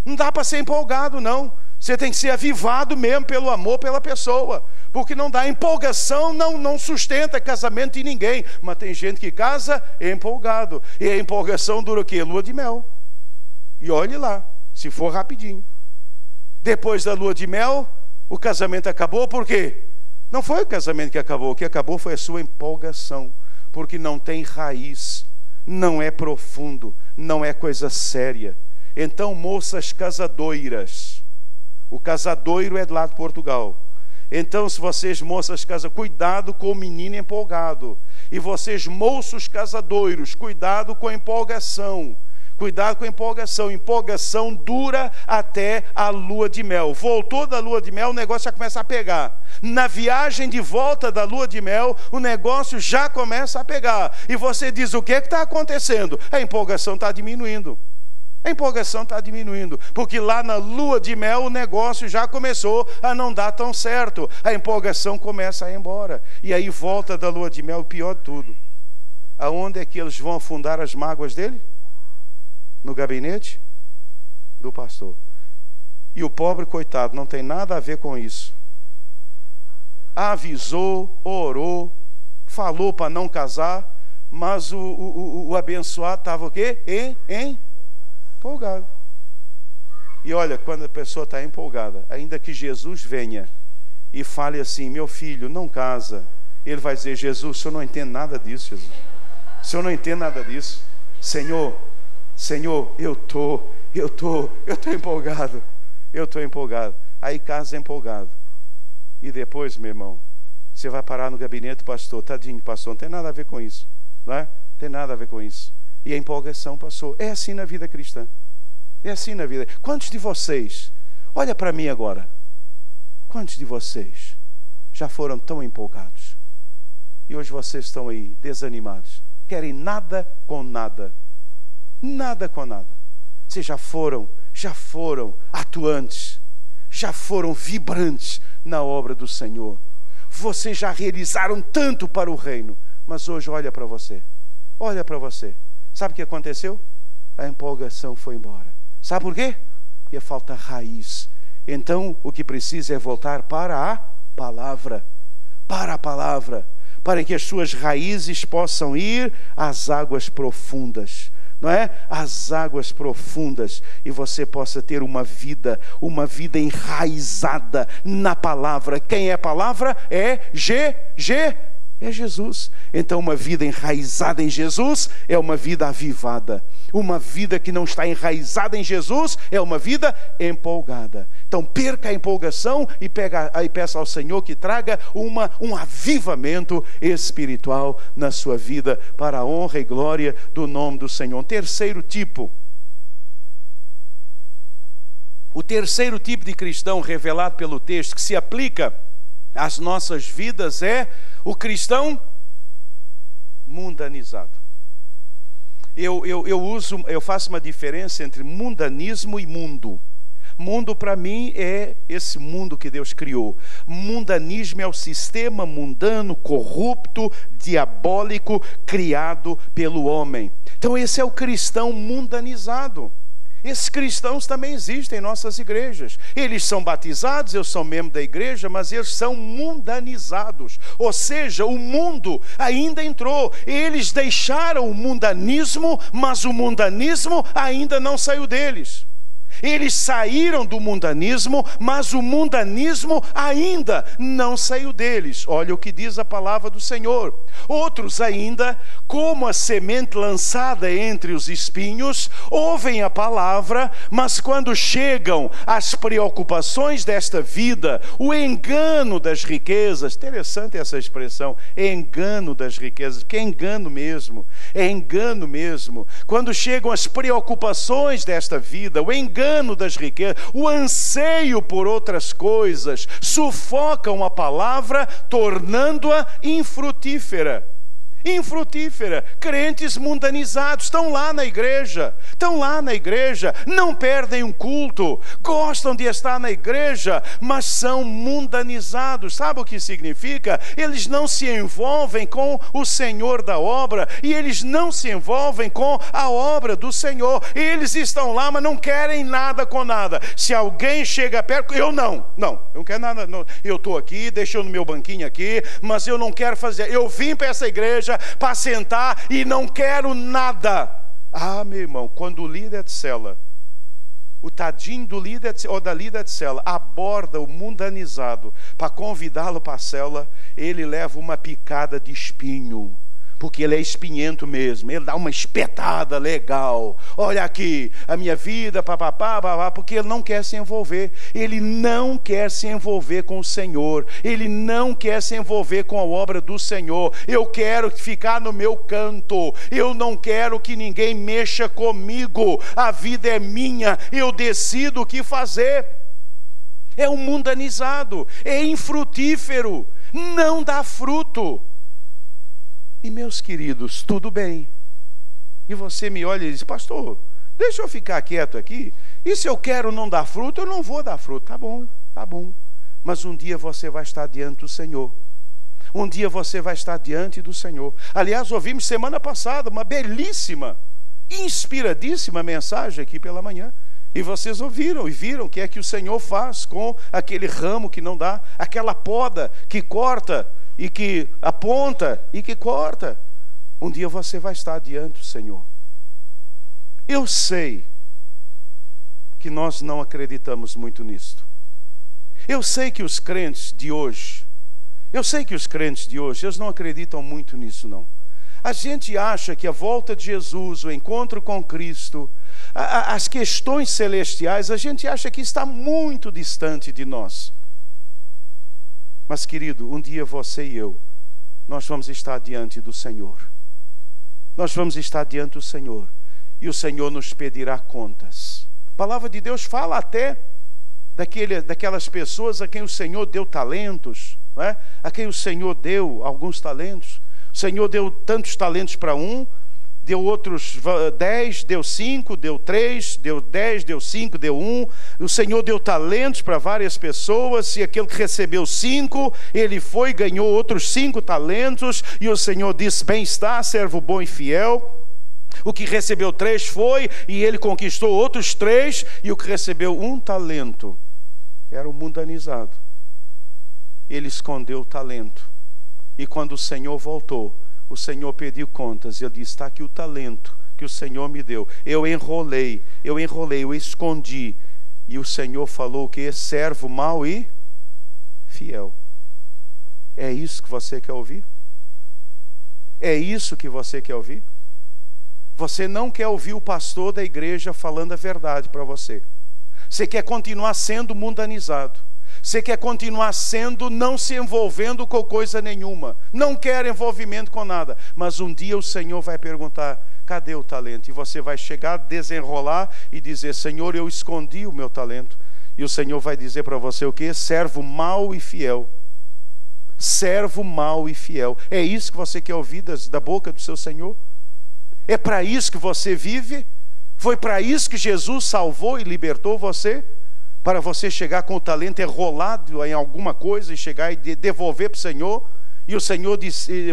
Não dá para ser empolgado, não. Você tem que ser avivado mesmo pelo amor pela pessoa. Porque não dá. Empolgação não sustenta casamento de ninguém. Mas tem gente que casa empolgado. E a empolgação dura o quê? Lua de mel. E olhe lá, se for rapidinho. Depois da lua de mel, o casamento acabou. Por quê? Não foi o casamento que acabou. O que acabou foi a sua empolgação. Porque não tem raiz. Não é profundo. Não é coisa séria. Então, moças casadoiras, o casadoiro é de lá de Portugal. Então, se vocês, moças casadoiras, cuidado com o menino empolgado. E vocês, moços casadoiros, cuidado com a empolgação. Cuidado com a empolgação. Empolgação dura até a lua de mel. Voltou da lua de mel, o negócio já começa a pegar. Na viagem de volta da lua de mel, o negócio já começa a pegar. E você diz: o que está acontecendo? A empolgação está diminuindo. A empolgação está diminuindo, porque lá na lua de mel o negócio já começou a não dar tão certo. A empolgação começa a ir embora. E aí volta da lua de mel, o pior de tudo. Aonde é que eles vão afundar as mágoas dele? No gabinete do pastor. E o pobre coitado não tem nada a ver com isso. Avisou, orou, falou para não casar, mas o abençoado estava o quê? Empolgado. E olha, quando a pessoa está empolgada, ainda que Jesus venha e fale assim: meu filho, não casa, ele vai dizer: Jesus, o senhor não entende nada disso, Jesus. O senhor não entende nada disso. Senhor, eu tô empolgado. Eu estou empolgado. Aí casa empolgado. E depois, meu irmão, você vai parar no gabinete do pastor. Tadinho, pastor, não tem nada a ver com isso, não é? Tem nada a ver com isso. E a empolgação passou. É assim na vida cristã. É assim na vida. Quantos de vocês, olha para mim agora, quantos de vocês já foram tão empolgados e hoje vocês estão aí desanimados, querem nada com nada, nada com nada? Vocês já foram atuantes, já foram vibrantes na obra do Senhor, vocês já realizaram tanto para o reino, mas hoje olha para você, sabe o que aconteceu? A empolgação foi embora. Sabe por quê? Porque falta raiz. Então o que precisa é voltar para a palavra, para que as suas raízes possam ir às águas profundas, não é? As águas profundas, e você possa ter uma vida enraizada na palavra. Quem é a palavra? É Jesus. Então uma vida enraizada em Jesus é uma vida avivada. Uma vida que não está enraizada em Jesus é uma vida empolgada. Então perca a empolgação e peça ao Senhor que traga um avivamento espiritual na sua vida, para a honra e glória do nome do Senhor. Terceiro tipo. O terceiro tipo de cristão revelado pelo texto, que se aplica às nossas vidas, é o cristão mundanizado. Eu faço uma diferença entre mundanismo e mundo. Mundo para mim é esse mundo que Deus criou. Mundanismo é o sistema mundano, corrupto, diabólico, criado pelo homem. Então esse é o cristão mundanizado. Esses cristãos também existem em nossas igrejas. Eles são batizados, eu sou membro da igreja, mas eles são mundanizados. Ou seja, o mundo ainda entrou. Eles deixaram o mundanismo, mas o mundanismo ainda não saiu deles. Eles saíram do mundanismo, mas o mundanismo ainda não saiu deles. Olha o que diz a palavra do Senhor. Outros ainda, como a semente lançada entre os espinhos, ouvem a palavra, mas quando chegam às preocupações desta vida, o engano das riquezas, interessante essa expressão, engano das riquezas, porque é engano mesmo. Quando chegam as preocupações desta vida, o engano das riquezas, o anseio por outras coisas, sufocam a palavra, tornando-a infrutífera. Crentes mundanizados estão lá na igreja, não perdem um culto, gostam de estar na igreja, mas são mundanizados. Sabe o que significa? Eles não se envolvem com o Senhor da obra, e eles não se envolvem com a obra do Senhor. Eles estão lá, mas não querem nada com nada. Se alguém chega perto, eu não quero nada, não. Eu estou aqui, deixo no meu banquinho aqui, mas eu não quero fazer. Eu vim para essa igreja para sentar e não quero nada. Ah, meu irmão, quando o líder de cela, o tadinho do líder ou da líder de cela, aborda o mundanizado para convidá-lo para a cela, ele leva uma picada de espinho, porque ele é espinhento mesmo. Ele dá uma espetada legal. Olha aqui, a minha vida, papapá, porque ele não quer se envolver. Ele não quer se envolver com o Senhor. Ele não quer se envolver com a obra do Senhor. Eu quero ficar no meu canto. Eu não quero que ninguém mexa comigo. A vida é minha. Eu decido o que fazer. É um mundanizado. É infrutífero. Não dá fruto. E meus queridos, tudo bem. E você me olha e diz: pastor, Deixa eu ficar quieto aqui. E se eu quero não dar fruto, eu não vou dar fruto. Tá bom, tá bom. Mas um dia você vai estar diante do Senhor. Um dia você vai estar diante do Senhor. Aliás, ouvimos semana passada uma belíssima, inspiradíssima mensagem aqui pela manhã. E vocês ouviram e viram o que é que o Senhor faz com aquele ramo que não dá, aquela poda que corta e que aponta e que corta. Um dia você vai estar diante do Senhor. Eu sei que nós não acreditamos muito nisto. Eu sei que os crentes de hoje, eles não acreditam muito nisso, não. A gente acha que a volta de Jesus, o encontro com Cristo, as questões celestiais, a gente acha que está muito distante de nós. Mas, querido, um dia você e eu, nós vamos estar diante do Senhor. Nós vamos estar diante do Senhor. E o Senhor nos pedirá contas. A palavra de Deus fala até daquelas pessoas a quem o Senhor deu talentos, não é? A quem o Senhor deu alguns talentos. O Senhor deu tantos talentos para um, deu outros 10, deu 5, deu 3, deu 10, deu 5, deu 1. O Senhor deu talentos para várias pessoas, e aquele que recebeu 5, ele foi e ganhou outros 5 talentos, e o Senhor disse: bem está, servo bom e fiel. O que recebeu 3 foi, e ele conquistou outros 3, e o que recebeu 1 talento era o mundanizado. Ele escondeu o talento. E quando o Senhor voltou, o Senhor pediu contas. Ele disse: está aqui o talento que o Senhor me deu. Eu enrolei, eu escondi. E o Senhor falou o quê? Servo mau e fiel. É isso que você quer ouvir? É isso que você quer ouvir? Você não quer ouvir o pastor da igreja falando a verdade para você. Você quer continuar sendo mundanizado. Você quer continuar sendo, não se envolvendo com coisa nenhuma. Não quer envolvimento com nada. Mas um dia o Senhor vai perguntar: cadê o talento? E você vai chegar, desenrolar e dizer: Senhor, eu escondi o meu talento. E o Senhor vai dizer para você o quê? Servo mau e fiel. Servo mau e fiel. É isso que você quer ouvir da boca do seu Senhor? É para isso que você vive? Foi para isso que Jesus salvou e libertou você? Para você chegar com o talento enrolado em alguma coisa e chegar e devolver para o Senhor? E o Senhor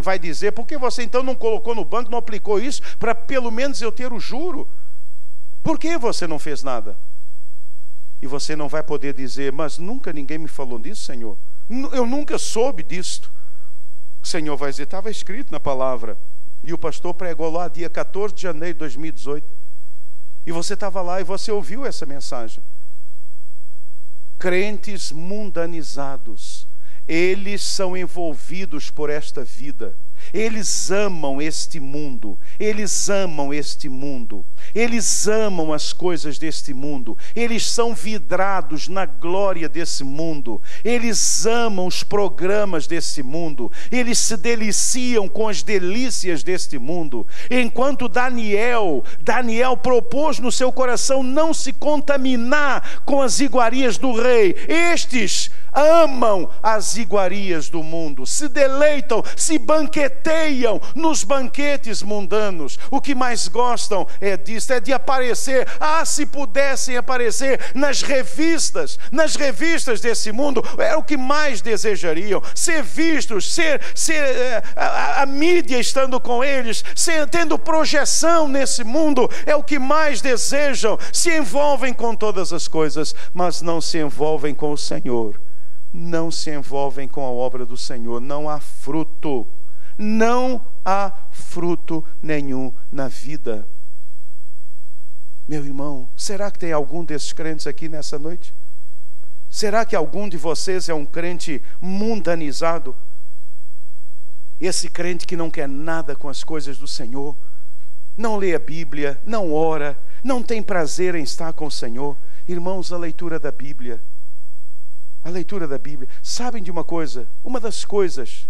vai dizer: por que você então não colocou no banco, não aplicou isso, para pelo menos eu ter o juro? Por que você não fez nada? E você não vai poder dizer: mas nunca ninguém me falou disso, Senhor. Eu nunca soube disto. O Senhor vai dizer: estava escrito na palavra. E o pastor pregou lá dia 14 de janeiro de 2018. E você estava lá e você ouviu essa mensagem. Crentes mundanizados, eles são envolvidos por esta vida. Eles amam este mundo. Eles amam este mundo. Eles amam as coisas deste mundo. Eles são vidrados na glória desse mundo. Eles amam os programas desse mundo. Eles se deliciam com as delícias deste mundo. Enquanto Daniel propôs no seu coração não se contaminar com as iguarias do rei, estes amam as iguarias do mundo, se deleitam, se banqueteiam nos banquetes mundanos. O que mais gostam é disso, é de aparecer. Se pudessem aparecer nas revistas desse mundo, é o que mais desejariam. Ser vistos, a mídia estando com eles, tendo projeção nesse mundo, é o que mais desejam. Se envolvem com todas as coisas, mas não se envolvem com o Senhor. Não se envolvem com a obra do Senhor. Não há fruto. Não há fruto nenhum na vida. Meu irmão, será que tem algum desses crentes aqui nessa noite? Será que algum de vocês é um crente mundanizado? Esse crente que não quer nada com as coisas do Senhor, não lê a Bíblia, não ora, não tem prazer em estar com o Senhor. Irmãos, a leitura da Bíblia, sabem de uma coisa? Uma das coisas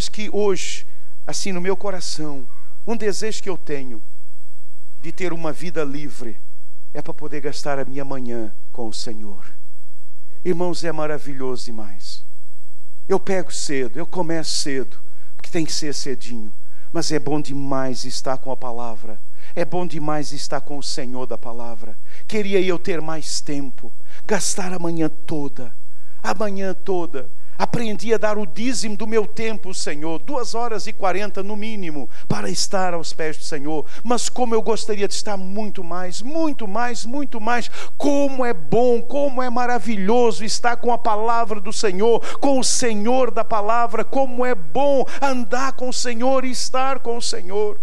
que hoje, assim no meu coração, um desejo que eu tenho de ter uma vida livre, é para poder gastar a minha manhã com o Senhor. Irmãos, é maravilhoso demais. Eu pego cedo, eu começo cedo, porque tem que ser cedinho, Mas é bom demais estar com a palavra. É bom demais estar com o Senhor da palavra. Queria eu ter mais tempo, gastar a manhã toda. Aprendi a dar o dízimo do meu tempo, Senhor, 2h40 no mínimo, para estar aos pés do Senhor. Mas como eu gostaria de estar muito mais. Como é bom, como é maravilhoso estar com a palavra do Senhor, com o Senhor da palavra. Como é bom andar com o Senhor e estar com o Senhor.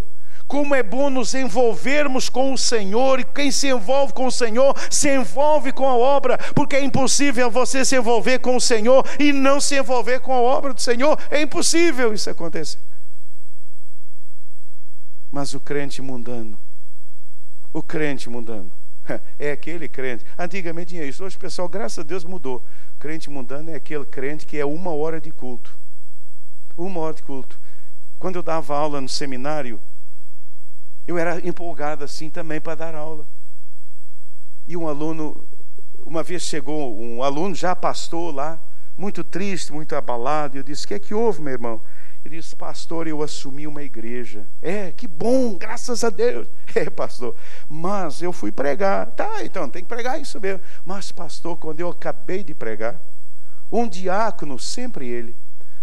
Como é bom nos envolvermos com o Senhor. E quem se envolve com o Senhor se envolve com a obra, porque é impossível você se envolver com o Senhor e não se envolver com a obra do Senhor. É impossível isso acontecer. Mas o crente mundano é aquele crente. Antigamente tinha isso, hoje o pessoal, graças a Deus, mudou. Crente mundano é aquele crente que é 1 hora de culto. 1 hora de culto. Quando eu dava aula no seminário, eu era empolgado assim também para dar aula. E um aluno, uma vez chegou um aluno, já pastor lá, muito triste, muito abalado. Eu disse: o que é que houve, meu irmão? Ele disse: pastor, eu assumi uma igreja. Que bom, graças a Deus. Pastor, mas eu fui pregar. Tá, então tem que pregar isso mesmo. Mas pastor, quando eu acabei de pregar, um diácono, sempre ele,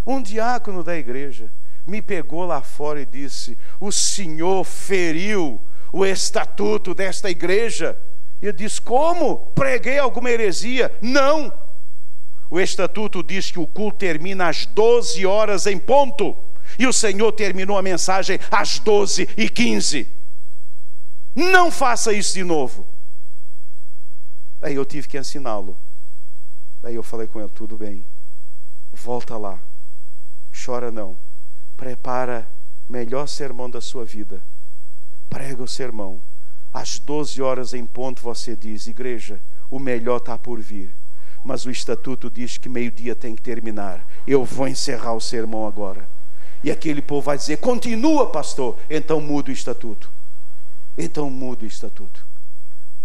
um diácono da igreja, me pegou lá fora e disse: o senhor feriu o estatuto desta igreja. Eu disse: como? Preguei alguma heresia? Não. O estatuto diz que o culto termina às 12 horas em ponto. E o Senhor terminou a mensagem às 12h15. Não faça isso de novo. Aí eu tive que ensiná-lo. Aí eu falei com ele: tudo bem, volta lá, chora não. Prepara o melhor sermão da sua vida. Prega o sermão. Às 12 horas em ponto você diz: igreja, o melhor está por vir. Mas o estatuto diz que meio-dia tem que terminar. Eu vou encerrar o sermão agora. E aquele povo vai dizer: continua, pastor. Então muda o estatuto.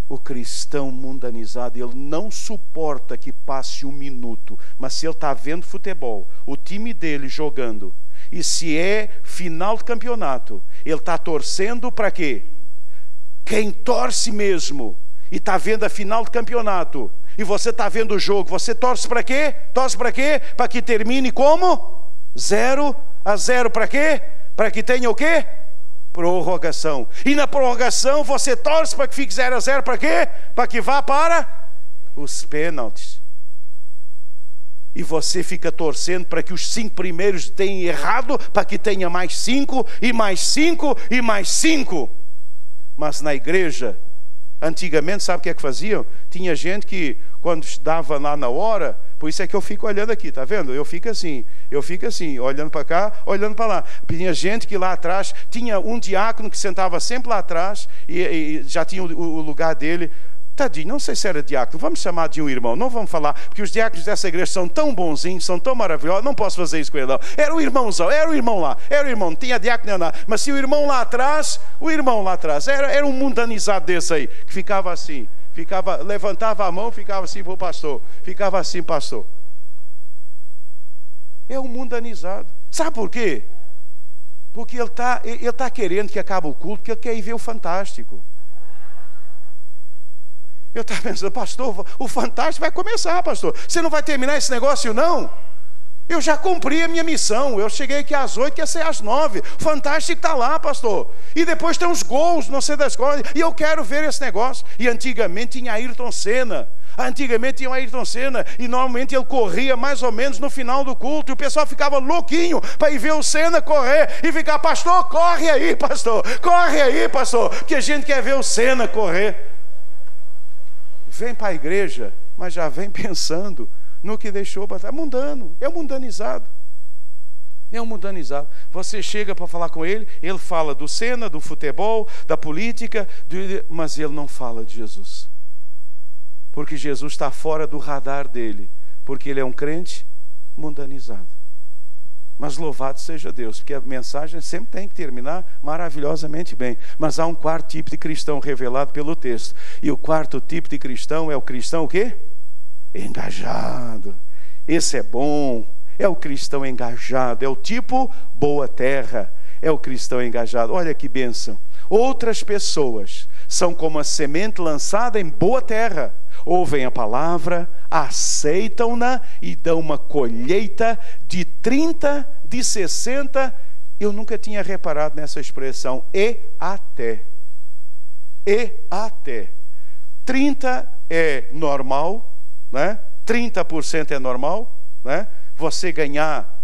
O cristão mundanizado, ele não suporta que passe 1 minuto. Mas se ele está vendo futebol, o time dele jogando, e se é final de campeonato, ele está torcendo para quê? Quem torce mesmo e está vendo a final de campeonato, e você está vendo o jogo, você torce para quê? Para que termine como? 0-0. Para quê? Para que tenha o quê? Prorrogação. E na prorrogação você torce para que fique 0-0. Para quê? Para que vá para os pênaltis. E você fica torcendo para que os 5 primeiros tenham errado, para que tenha mais 5, e mais 5, e mais 5. Mas na igreja, antigamente, sabe o que é que faziam? Tinha gente que, quando estava lá na hora, por isso é que eu fico olhando aqui, tá vendo? Eu fico assim, olhando para cá, olhando para lá. Tinha gente que lá atrás, tinha um diácono que sentava sempre lá atrás, e já tinha o lugar dele. Tadinho, não sei se era diácono, vamos chamar de um irmão, não vamos falar, porque os diáconos dessa igreja são tão bonzinhos, são tão maravilhosos, não posso fazer isso com ele não. Era o irmãozão, era o irmão lá, não tinha diácono nem nada, mas se o irmão lá atrás, era um mundanizado desse aí, que ficava assim, levantava a mão, ficava assim para o pastor, pastor. É um mundanizado. Sabe por quê? Porque ele tá querendo que acabe o culto, porque ele quer ir ver o Fantástico. Eu estava pensando: pastor, o Fantástico vai começar, pastor. Você não vai terminar esse negócio, não? Eu já cumpri a minha missão. Eu cheguei aqui às 8, quer ser às 9. O Fantástico está lá, pastor. E depois tem uns gols, não sei das coisas. E eu quero ver esse negócio. E antigamente tinha Ayrton Senna. E normalmente ele corria mais ou menos no final do culto. E o pessoal ficava louquinho para ir ver o Senna correr. E ficar: pastor, corre aí, pastor. Porque a gente quer ver o Senna correr. Vem para a igreja, mas já vem pensando no que deixou para trás. É um mundanizado. Você chega para falar com ele, ele fala do Senna, do futebol, da política, mas ele não fala de Jesus. Porque Jesus está fora do radar dele, porque ele é um crente mundanizado. Mas louvado seja Deus, porque a mensagem sempre tem que terminar maravilhosamente bem. Mas há um 4º tipo de cristão revelado pelo texto. E o 4º tipo de cristão é o cristão o quê? Engajado. Esse é bom. É o cristão engajado. É o tipo boa terra. é o cristão engajado. Olha que bênção. Outras pessoas são como a semente lançada em boa terra. Ouvem a palavra, aceitam-na e dão uma colheita de 30, de 60. Eu nunca tinha reparado nessa expressão. E até. 30 é normal, né? 30% é normal, né? Você ganhar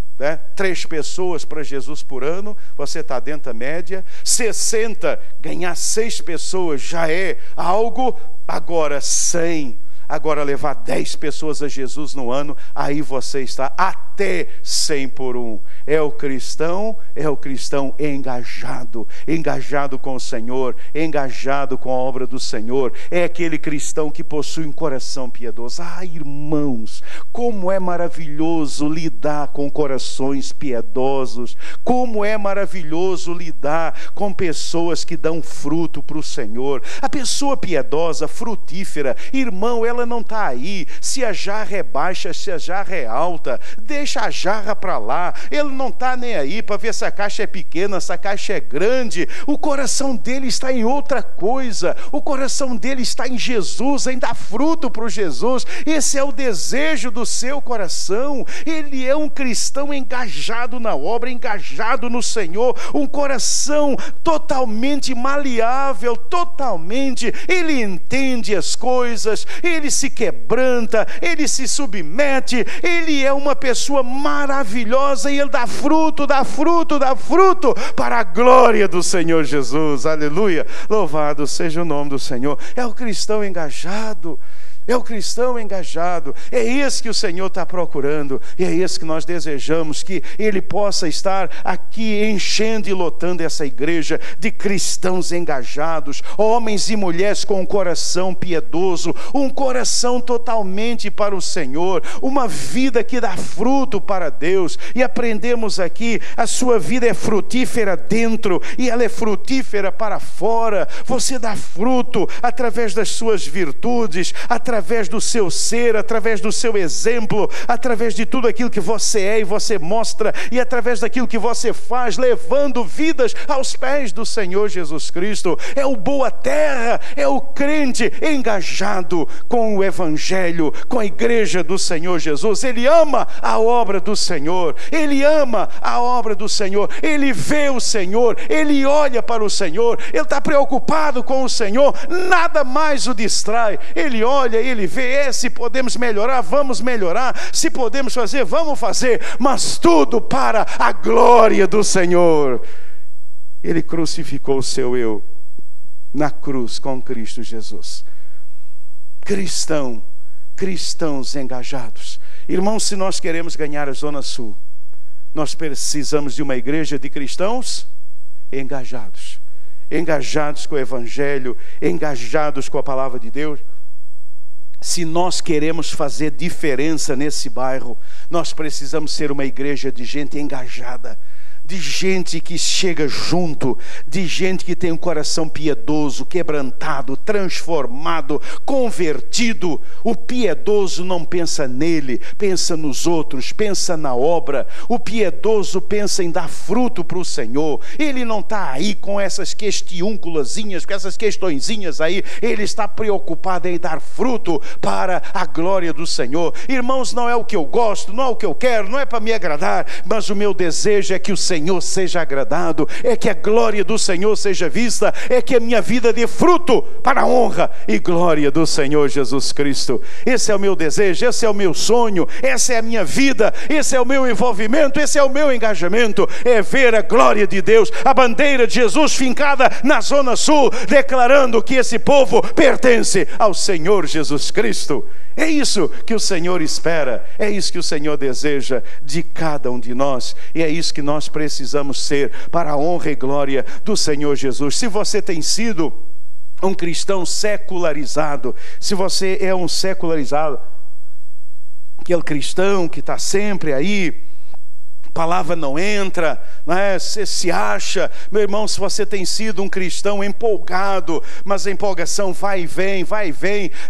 3 pessoas para Jesus por ano, você está dentro da média. 60, ganhar 6 pessoas já é algo. Agora 100, agora levar 10 pessoas a Jesus no ano, aí você está até 100 por 1. É o cristão engajado com o Senhor, engajado com a obra do Senhor. É aquele cristão que possui um coração piedoso. Ah, irmãos, como é maravilhoso lidar com corações piedosos, como é maravilhoso lidar com pessoas que dão fruto para o Senhor. A pessoa piedosa, frutífera, irmão, ela não está aí se a jarra é baixa, se a jarra é alta, deixa a jarra para lá. Ele não está nem aí para ver se a caixa é pequena, se a caixa é grande. O coração dele está em outra coisa. O coração dele está em Jesus, em dar fruto para o Jesus. Esse é o desejo do seu coração. Ele é um cristão engajado na obra, engajado no Senhor, um coração totalmente maleável, totalmente. Ele entende as coisas, ele se quebranta, ele se submete, ele é uma pessoa maravilhosa e ele dá fruto para a glória do Senhor Jesus. Aleluia, louvado seja o nome do Senhor. É o cristão engajado. É o cristão engajado. É esse que o Senhor está procurando. E é esse que nós desejamos, que Ele possa estar aqui enchendo e lotando essa igreja de cristãos engajados, homens e mulheres com um coração piedoso, um coração totalmente para o Senhor, uma vida que dá fruto para Deus. E aprendemos aqui, a sua vida é frutífera dentro e ela é frutífera para fora. Você dá fruto através das suas virtudes, através do seu ser, através do seu exemplo, através de tudo aquilo que você é e você mostra, e através daquilo que você faz, levando vidas aos pés do Senhor Jesus Cristo. É o boa terra, é o crente engajado com o Evangelho, com a igreja do Senhor Jesus. Ele ama a obra do Senhor, ele ama a obra do Senhor, ele vê o Senhor, ele olha para o Senhor, ele está preocupado com o Senhor, nada mais o distrai. Ele olha, ele vê, se podemos melhorar, vamos melhorar, se podemos fazer, vamos fazer, mas tudo para a glória do Senhor. Ele crucificou o seu eu na cruz com Cristo Jesus. Cristãos engajados. Irmãos, se nós queremos ganhar a Zona Sul, nós precisamos de uma igreja de cristãos engajados com o Evangelho, engajados com a palavra de Deus. Se nós queremos fazer diferença nesse bairro, nós precisamos ser uma igreja de gente engajada, de gente que chega junto, de gente que tem um coração piedoso, quebrantado, transformado, convertido. O piedoso não pensa nele, pensa nos outros, pensa na obra. O piedoso pensa em dar fruto para o Senhor. Ele não está aí com essas questiúnculazinhas, com essas questõezinhas aí. Ele está preocupado em dar fruto para a glória do Senhor. Irmãos, não é o que eu gosto, não é o que eu quero, não é para me agradar, mas o meu desejo é que o Senhor seja agradado, é que a glória do Senhor seja vista, é que a minha vida dê fruto para a honra e glória do Senhor Jesus Cristo. Esse é o meu desejo, esse é o meu sonho, essa é a minha vida, esse é o meu envolvimento, esse é o meu engajamento, é ver a glória de Deus, a bandeira de Jesus fincada na Zona Sul, declarando que esse povo pertence ao Senhor Jesus Cristo. É isso que o Senhor espera, é isso que o Senhor deseja de cada um de nós, e é isso que nós precisamos ser para a honra e glória do Senhor Jesus. Se você tem sido um cristão secularizado, se você é um secularizado, aquele cristão que está sempre aí palavra não entra, não é? Você se acha, meu irmão, se você tem sido um cristão empolgado, mas a empolgação vai e vem,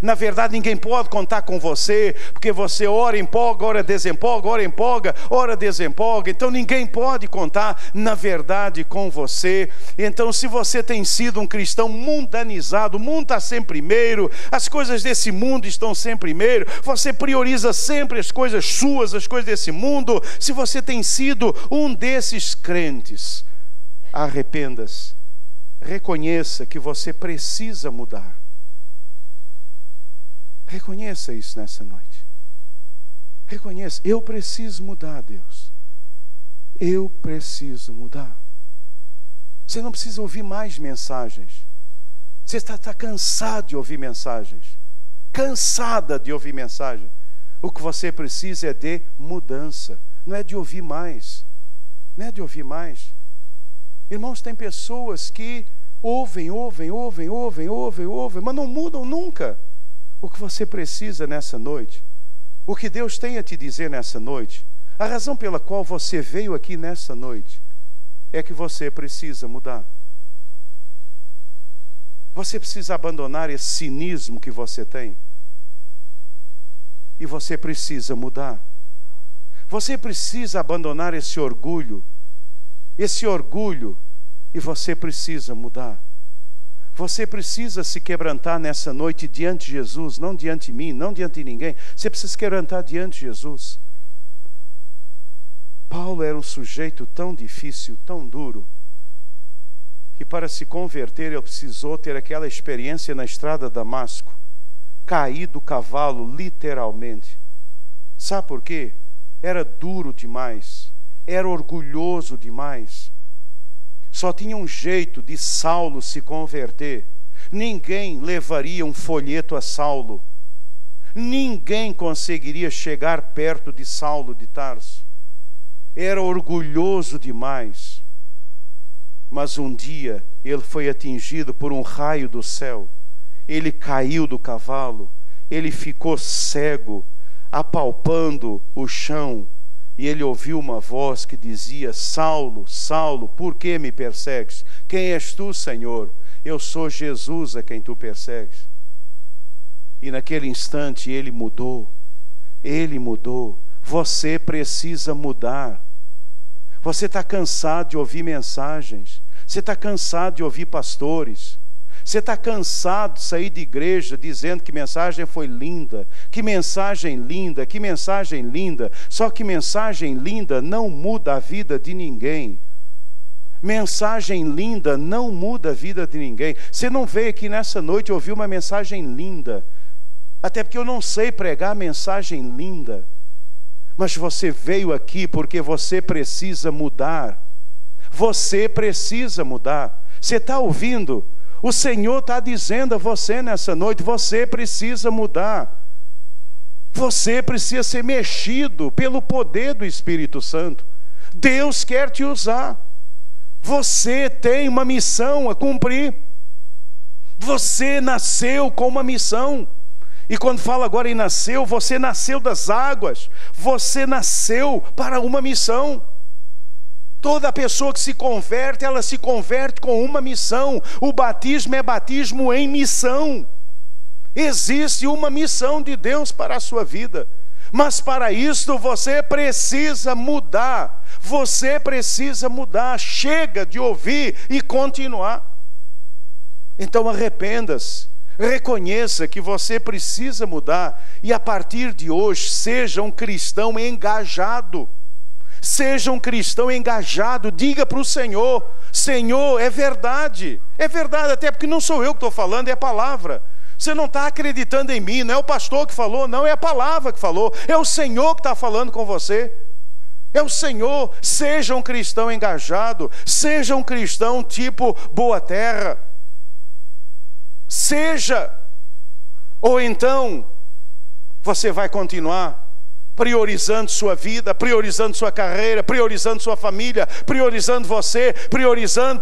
na verdade ninguém pode contar com você, porque você ora empolga, ora desempolga, ora empolga, ora desempolga, então ninguém pode contar, na verdade, com você. Então, se você tem sido um cristão mundanizado, o mundo está sempre primeiro, as coisas desse mundo estão sempre primeiro, você prioriza sempre as coisas suas, as coisas desse mundo, se você tem sido um desses crentes, arrependa-se, reconheça que você precisa mudar. Reconheça isso nessa noite. Reconheça, eu preciso mudar, Deus. Eu preciso mudar. Você não precisa ouvir mais mensagens. Você está cansado de ouvir mensagens. Cansada de ouvir mensagem. O que você precisa é de mudança. Não é de ouvir mais. Não é de ouvir mais. Irmãos, tem pessoas que ouvem, mas não mudam nunca. O que você precisa nessa noite, o que Deus tem a te dizer nessa noite, a razão pela qual você veio aqui nessa noite, é que você precisa mudar. Você precisa abandonar esse cinismo que você tem. E você precisa mudar. Você precisa abandonar esse orgulho, e você precisa mudar. Você precisa se quebrantar nessa noite diante de Jesus, não diante de mim, não diante de ninguém. Você precisa se quebrantar diante de Jesus. Paulo era um sujeito tão difícil, tão duro, que para se converter ele precisou ter aquela experiência na estrada de Damasco, cair do cavalo literalmente. Sabe por quê? Era duro demais, era orgulhoso demais. Só tinha um jeito de Saulo se converter. Ninguém levaria um folheto a Saulo. Ninguém conseguiria chegar perto de Saulo de Tarso. Era orgulhoso demais. Mas um dia ele foi atingido por um raio do céu. Ele caiu do cavalo. Ele ficou cego, apalpando o chão. E ele ouviu uma voz que dizia: Saulo, Saulo, por que me persegues? Quem és tu, Senhor? Eu sou Jesus a quem tu persegues. E naquele instante ele mudou. Ele mudou. Você precisa mudar. Você está cansado de ouvir mensagens. Você está cansado de ouvir pastores. Você está cansado de sair de igreja dizendo que mensagem foi linda, que mensagem linda, que mensagem linda. Só que mensagem linda não muda a vida de ninguém. Mensagem linda não muda a vida de ninguém. Você não veio aqui nessa noite ouvir uma mensagem linda, até porque eu não sei pregar mensagem linda. Mas você veio aqui porque você precisa mudar. Você precisa mudar. Você está ouvindo? O Senhor está dizendo a você nessa noite: você precisa mudar. Você precisa ser mexido pelo poder do Espírito Santo. Deus quer te usar. Você tem uma missão a cumprir. Você nasceu com uma missão. E quando fala agora em nasceu, você nasceu das águas. Você nasceu para uma missão. Toda pessoa que se converte, ela se converte com uma missão. O batismo é batismo em missão. Existe uma missão de Deus para a sua vida. Mas para isso você precisa mudar. Você precisa mudar. Chega de ouvir e continuar. Então arrependa-se. Reconheça que você precisa mudar. E a partir de hoje, seja um cristão engajado. Seja um cristão engajado, diga para o Senhor: Senhor, é verdade, até porque não sou eu que estou falando, é a palavra. Você não está acreditando em mim, não é o pastor que falou, não, é a palavra que falou, é o Senhor que está falando com você. É o Senhor. Seja um cristão engajado, seja um cristão tipo Boa Terra. Seja, ou então você vai continuar priorizando sua vida, priorizando sua carreira, priorizando sua família, priorizando você, priorizando,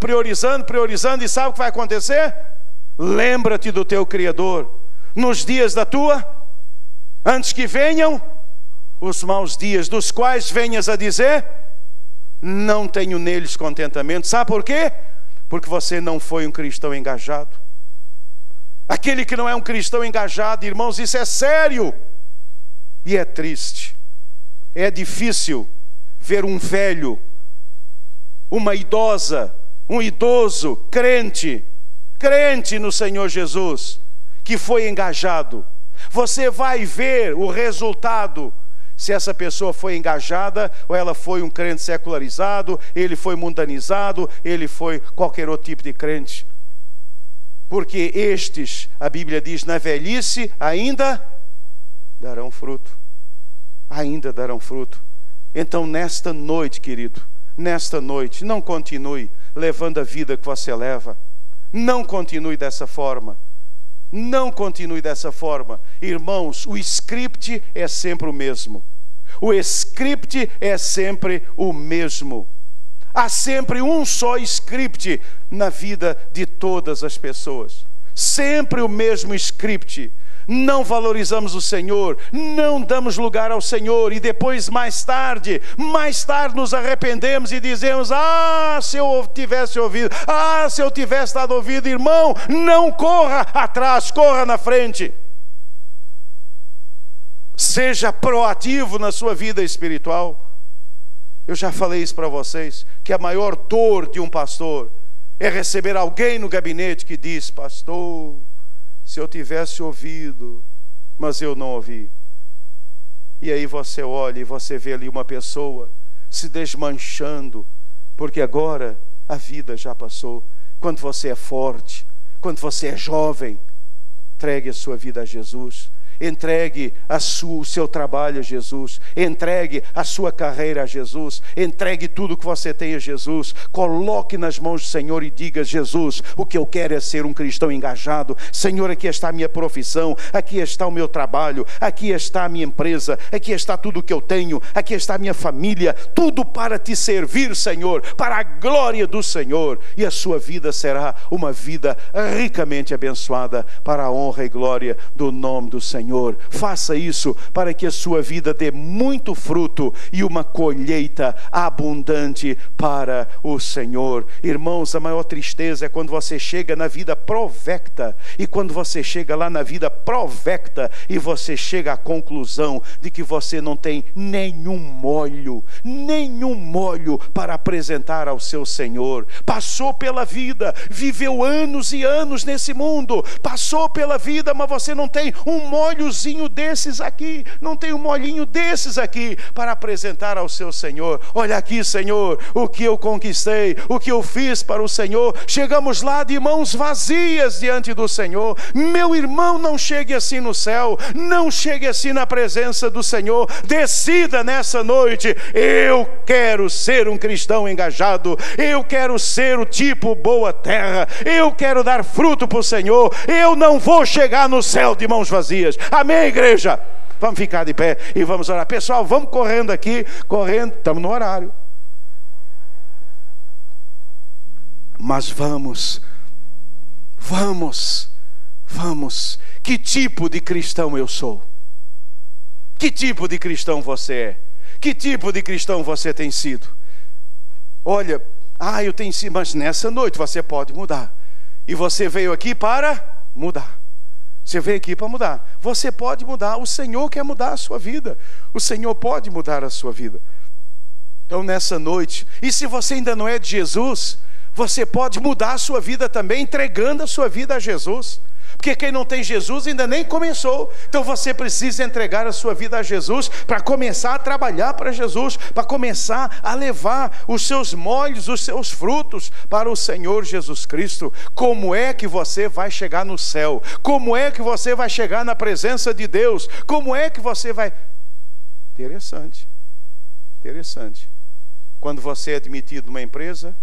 e sabe o que vai acontecer? Lembra-te do teu Criador nos dias da tua, antes que venham os maus dias, dos quais venhas a dizer: Não tenho neles contentamento. Sabe por quê? Porque você não foi um cristão engajado. Aquele que não é um cristão engajado, irmãos, isso é sério. E é triste. É difícil ver um velho, uma idosa, um idoso, crente no Senhor Jesus, que foi engajado. Você vai ver o resultado, se essa pessoa foi engajada, ou ela foi um crente secularizado, ele foi mundanizado, ele foi qualquer outro tipo de crente. Porque estes, a Bíblia diz, na velhice ainda darão fruto. Ainda darão fruto. Então nesta noite, querido, nesta noite, não continue levando a vida que você leva. Não continue dessa forma. Não continue dessa forma. Irmãos, o script é sempre o mesmo. O script é sempre o mesmo. Há sempre um só script na vida de todas as pessoas. Sempre o mesmo script. Não valorizamos o Senhor, não damos lugar ao Senhor, e depois mais tarde nos arrependemos e dizemos: se eu tivesse ouvido, se eu tivesse dado ouvido. Irmão, não corra atrás, corra na frente. Seja proativo na sua vida espiritual. Eu já falei isso para vocês, que a maior dor de um pastor é receber alguém no gabinete que diz: pastor, se eu tivesse ouvido, mas eu não ouvi. E aí você olha e você vê ali uma pessoa se desmanchando, porque agora a vida já passou. Quando você é forte, quando você é jovem, entregue a sua vida a Jesus. Entregue o seu trabalho a Jesus. Entregue a sua carreira a Jesus. Entregue tudo que você tem a Jesus. Coloque nas mãos do Senhor e diga: Jesus, o que eu quero é ser um cristão engajado. Senhor, aqui está a minha profissão, aqui está o meu trabalho, aqui está a minha empresa, aqui está tudo o que eu tenho, aqui está a minha família, tudo para te servir, Senhor, para a glória do Senhor. E a sua vida será uma vida ricamente abençoada para a honra e glória do nome do Senhor. Faça isso para que a sua vida dê muito fruto e uma colheita abundante para o Senhor. Irmãos, a maior tristeza é quando você chega na vida provecta, e quando você chega lá na vida provecta e você chega à conclusão de que você não tem nenhum molho para apresentar ao seu Senhor. Passou pela vida, viveu anos e anos nesse mundo, passou pela vida, mas você não tem um molhozinho desses aqui, não tem um molhinho desses aqui para apresentar ao seu Senhor. Olha aqui, Senhor, o que eu conquistei, o que eu fiz para o Senhor. Chegamos lá de mãos vazias diante do Senhor. Meu irmão, não chegue assim no céu, não chegue assim na presença do Senhor. Decida nessa noite: eu quero ser um cristão engajado, eu quero ser o tipo boa terra, eu quero dar fruto para o Senhor. Eu não vou chegar no céu de mãos vazias. Amém, igreja? Vamos ficar de pé e vamos orar. Pessoal, vamos correndo aqui, correndo, estamos no horário. Mas vamos. Que tipo de cristão eu sou? Que tipo de cristão você é? Que tipo de cristão você tem sido? Olha, eu tenho sido, mas nessa noite você pode mudar. E você veio aqui para mudar. Você veio aqui para mudar. Você pode mudar. O Senhor quer mudar a sua vida. O Senhor pode mudar a sua vida. Então nessa noite, e se você ainda não é de Jesus, você pode mudar a sua vida também, entregando a sua vida a Jesus. Porque quem não tem Jesus ainda nem começou. Então você precisa entregar a sua vida a Jesus para começar a trabalhar para Jesus, para começar a levar os seus molhos, os seus frutos para o Senhor Jesus Cristo. Como é que você vai chegar no céu? Como é que você vai chegar na presença de Deus? Como é que você vai... Interessante. Quando você é admitido numa empresa,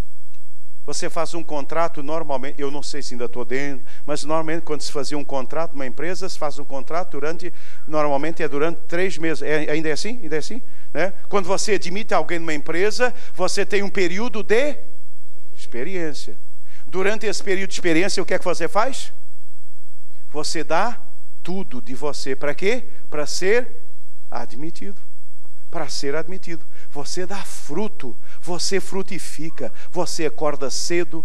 você faz um contrato normalmente, eu não sei se ainda estou dentro, mas normalmente quando se fazia um contrato numa empresa, se faz um contrato normalmente é durante 3 meses. Ainda é assim? Né? Quando você admite alguém numa empresa, você tem um período de experiência. Durante esse período de experiência, o que é que você faz? Você dá tudo de você. Para quê? Para ser admitido. você dá fruto, você frutifica, você acorda cedo.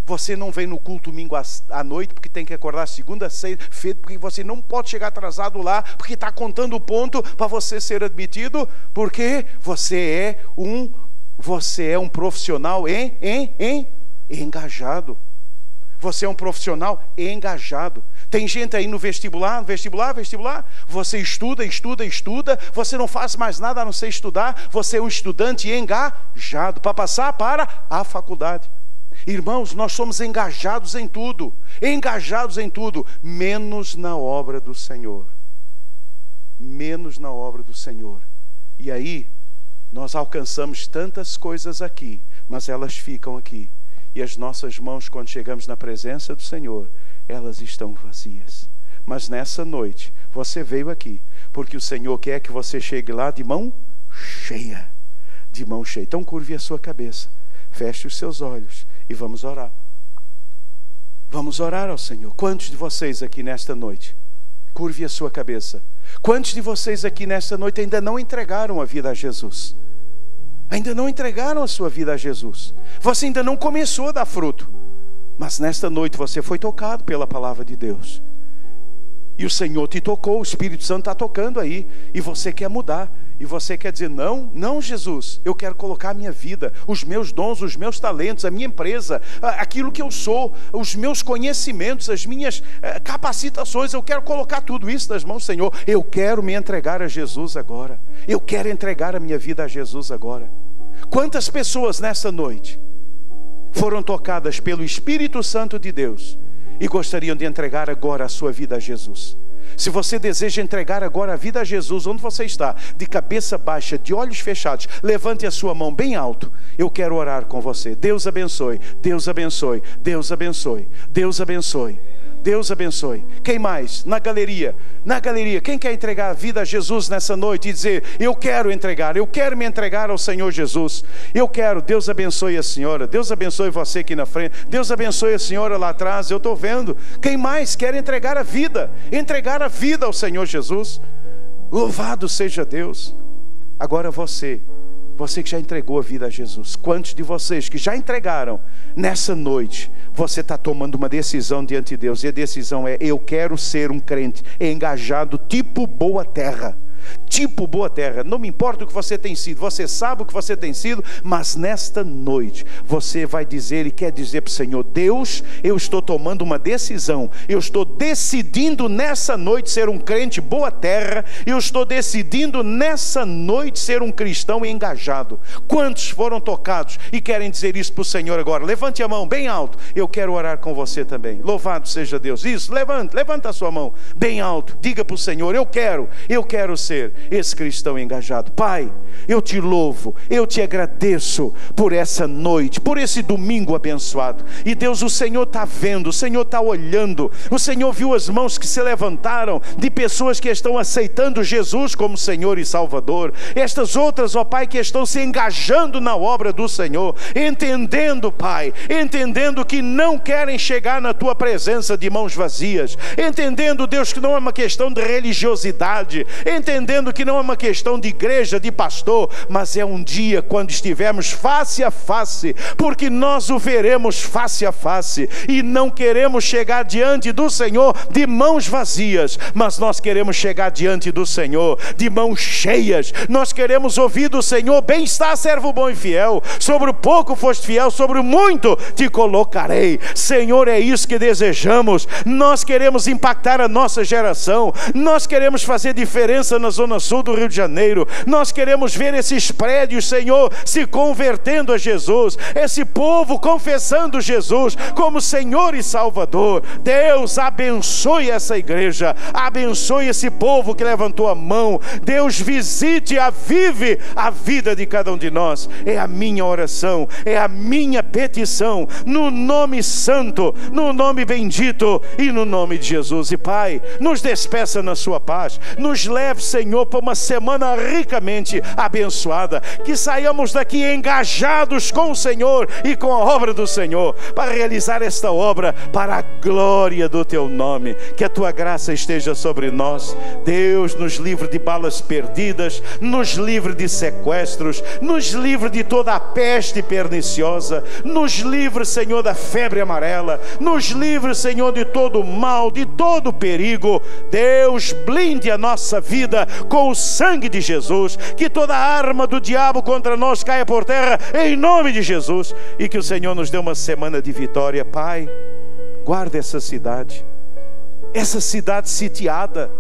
Você não vem no culto domingo à noite porque tem que acordar segunda cedo, porque você não pode chegar atrasado lá, porque está contando o ponto para você ser admitido, porque você é um profissional engajado. Você é um profissional engajado. Tem gente aí no vestibular, você estuda, você não faz mais nada a não ser estudar, você é um estudante engajado para passar para a faculdade. Irmãos, nós somos engajados em tudo, menos na obra do Senhor. Menos na obra do Senhor. E aí, nós alcançamos tantas coisas aqui, mas elas ficam aqui. E as nossas mãos, quando chegamos na presença do Senhor, elas estão vazias. Mas nessa noite, você veio aqui, porque o Senhor quer que você chegue lá de mão cheia. De mão cheia. Então curve a sua cabeça, feche os seus olhos e vamos orar. Vamos orar ao Senhor. Quantos de vocês aqui nesta noite, curve a sua cabeça, quantos de vocês aqui nesta noite ainda não entregaram a vida a Jesus? Ainda não entregaram a sua vida a Jesus. Você ainda não começou a dar fruto. Mas nesta noite você foi tocado pela palavra de Deus. E o Senhor te tocou, o Espírito Santo está tocando aí. E você quer mudar. E você quer dizer, não Jesus, eu quero colocar a minha vida, os meus dons, os meus talentos, a minha empresa, aquilo que eu sou, os meus conhecimentos, as minhas capacitações, eu quero colocar tudo isso nas mãos do Senhor. Eu quero me entregar a Jesus agora. Eu quero entregar a minha vida a Jesus agora. Quantas pessoas nessa noite foram tocadas pelo Espírito Santo de Deus e gostariam de entregar agora a sua vida a Jesus? Se você deseja entregar agora a vida a Jesus, onde você está, de cabeça baixa, de olhos fechados, levante a sua mão bem alto. Eu quero orar com você. Deus abençoe, Deus abençoe, Deus abençoe, Deus abençoe, Deus abençoe. Quem mais? Na galeria, quem quer entregar a vida a Jesus nessa noite e dizer, eu quero me entregar ao Senhor Jesus. Eu quero. Deus abençoe a senhora, Deus abençoe você aqui na frente, Deus abençoe a senhora lá atrás, eu estou vendo. Quem mais quer entregar a vida ao Senhor Jesus? Louvado seja Deus. Agora você que já entregou a vida a Jesus, quantos de vocês que já entregaram, nessa noite você está tomando uma decisão diante de Deus, e a decisão é, eu quero ser um crente engajado, tipo boa terra. Tipo boa terra. Não me importa o que você tem sido, você sabe o que você tem sido, mas nesta noite você vai dizer e quer dizer para o Senhor, Deus, eu estou tomando uma decisão, eu estou decidindo nessa noite ser um crente boa terra, eu estou decidindo nessa noite ser um cristão engajado. Quantos foram tocados e querem dizer isso para o Senhor agora? Levante a mão bem alto, eu quero orar com você também. Louvado seja Deus. Isso, levanta a sua mão bem alto, diga para o Senhor, eu quero ser esse cristão engajado. Pai, eu te louvo, eu te agradeço por essa noite, por esse domingo abençoado. E Deus, o Senhor está vendo, o Senhor está olhando, o Senhor viu as mãos que se levantaram de pessoas que estão aceitando Jesus como Senhor e Salvador. Estas outras, ó Pai, que estão se engajando na obra do Senhor, entendendo, Pai, entendendo que não querem chegar na tua presença de mãos vazias, entendendo, Deus, que não é uma questão de religiosidade, entendendo que não é uma questão de igreja, de pastor, mas é um dia quando estivermos face a face, porque nós o veremos face a face, e não queremos chegar diante do Senhor de mãos vazias, mas nós queremos chegar diante do Senhor de mãos cheias. Nós queremos ouvir do Senhor, bem está, servo bom e fiel, sobre o pouco foste fiel, sobre o muito te colocarei. Senhor, é isso que desejamos. Nós queremos impactar a nossa geração, nós queremos fazer diferença na zona sul do Rio de Janeiro, nós queremos ver esses prédios, Senhor, se convertendo a Jesus, esse povo confessando Jesus como Senhor e Salvador. Deus, abençoe essa igreja, abençoe esse povo que levantou a mão. Deus, visite, avive a vida de cada um de nós. É a minha oração, é a minha petição, no nome santo, no nome bendito e no nome de Jesus. E Pai, nos despeça na sua paz, nos leve, Senhor, para uma semana ricamente abençoada, que saiamos daqui engajados com o Senhor e com a obra do Senhor, para realizar esta obra para a glória do Teu nome. Que a Tua graça esteja sobre nós. Deus, nos livre de balas perdidas, nos livre de sequestros, nos livre de toda a peste perniciosa, nos livre, Senhor, da febre amarela, nos livre, Senhor, de todo o mal, de todo o perigo. Deus, blinde a nossa vida com o sangue de Jesus, que toda arma do diabo contra nós caia por terra, em nome de Jesus, e que o Senhor nos dê uma semana de vitória. Pai, guarda essa cidade sitiada.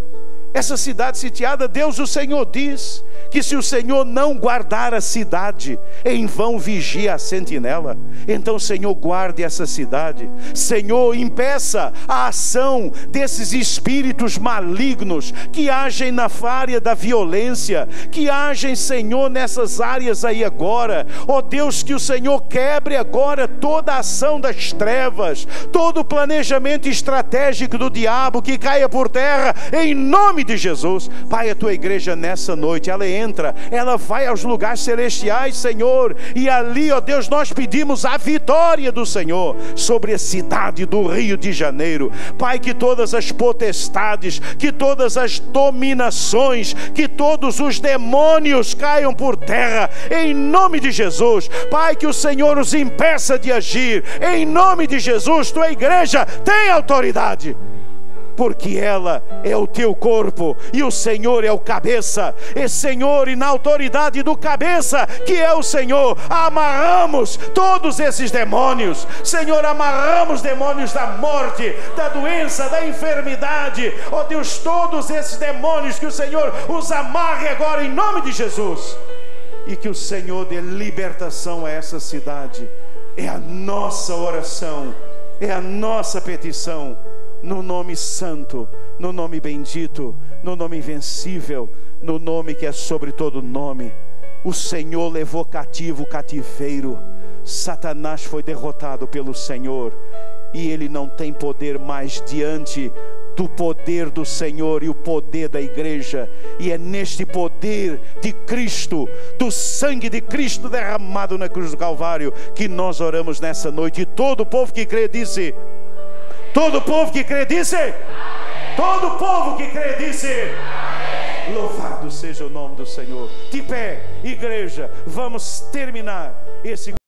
Essa cidade sitiada, Deus, o Senhor diz que se o Senhor não guardar a cidade, em vão vigia a sentinela. Então, Senhor, guarde essa cidade. Senhor, impeça a ação desses espíritos malignos que agem na área da violência, que agem, Senhor, nessas áreas aí agora. Ó Deus, que o Senhor quebre agora toda a ação das trevas, todo o planejamento estratégico do diabo, que caia por terra, em nome de Jesus. Pai, a Tua igreja nessa noite, ela entra, ela vai aos lugares celestiais, Senhor, e ali, ó Deus, nós pedimos a vitória do Senhor sobre a cidade do Rio de Janeiro. Pai, que todas as potestades, que todas as dominações, que todos os demônios caiam por terra, em nome de Jesus. Pai, que o Senhor os impeça de agir, em nome de Jesus. Tua igreja tem autoridade, porque ela é o Teu corpo e o Senhor é o cabeça. E Senhor, e na autoridade do cabeça, que é o Senhor, amarramos todos esses demônios. Senhor, amarramos demônios da morte, da doença, da enfermidade. Ó Deus, todos esses demônios, que o Senhor os amarre agora em nome de Jesus, e que o Senhor dê libertação a essa cidade. É a nossa oração, é a nossa petição, no nome santo, no nome bendito, no nome invencível, no nome que é sobre todo nome. O Senhor levou cativo o cativeiro. Satanás foi derrotado pelo Senhor, e ele não tem poder mais diante do poder do Senhor e o poder da igreja. E é neste poder de Cristo, do sangue de Cristo derramado na cruz do Calvário, que nós oramos nessa noite. E todo o povo que crê disse: todo o povo que crê disse: amém. Todo o povo que crê disse: amém. Louvado seja o nome do Senhor. De pé, igreja, vamos terminar esse